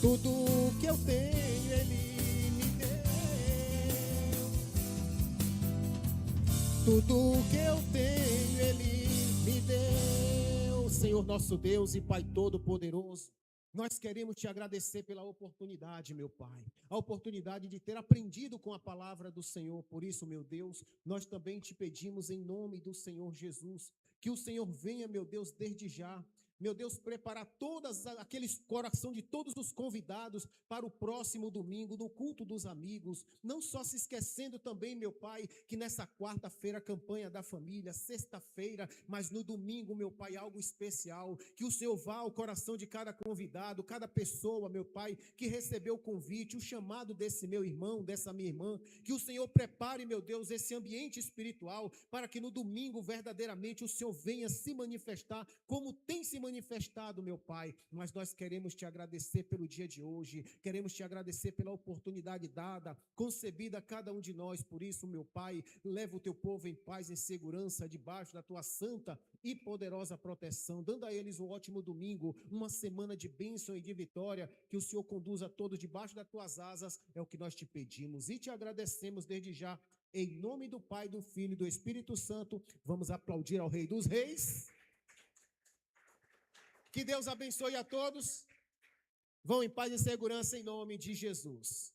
Tudo que eu tenho ele me deu. Tudo que eu tenho ele me deu. Senhor nosso Deus e Pai Todo-Poderoso, nós queremos te agradecer pela oportunidade, meu Pai, a oportunidade de ter aprendido com a palavra do Senhor. Por isso, meu Deus, nós também te pedimos em nome do Senhor Jesus, que o Senhor venha, meu Deus, desde já, meu Deus, preparar aqueles coração de todos os convidados para o próximo domingo, no culto dos amigos. Não só se esquecendo também, meu Pai, que nessa quarta-feira a campanha da família, sexta-feira, mas no domingo, meu Pai, algo especial. Que o Senhor vá ao coração de cada convidado, cada pessoa, meu Pai, que recebeu o convite, o chamado desse meu irmão, dessa minha irmã. Que o Senhor prepare, meu Deus, esse ambiente espiritual para que no domingo, verdadeiramente, o Senhor venha se manifestar como tem se manifestado, meu Pai. Mas nós queremos te agradecer pelo dia de hoje, queremos te agradecer pela oportunidade dada, concebida a cada um de nós. Por isso, meu Pai, leva o teu povo em paz, em segurança, debaixo da tua santa e poderosa proteção, dando a eles um ótimo domingo, uma semana de bênção e de vitória. Que o Senhor conduza todos debaixo das tuas asas, é o que nós te pedimos e te agradecemos desde já, em nome do Pai, do Filho e do Espírito Santo. Vamos aplaudir ao Rei dos Reis. Que Deus abençoe a todos. Vão em paz e segurança em nome de Jesus.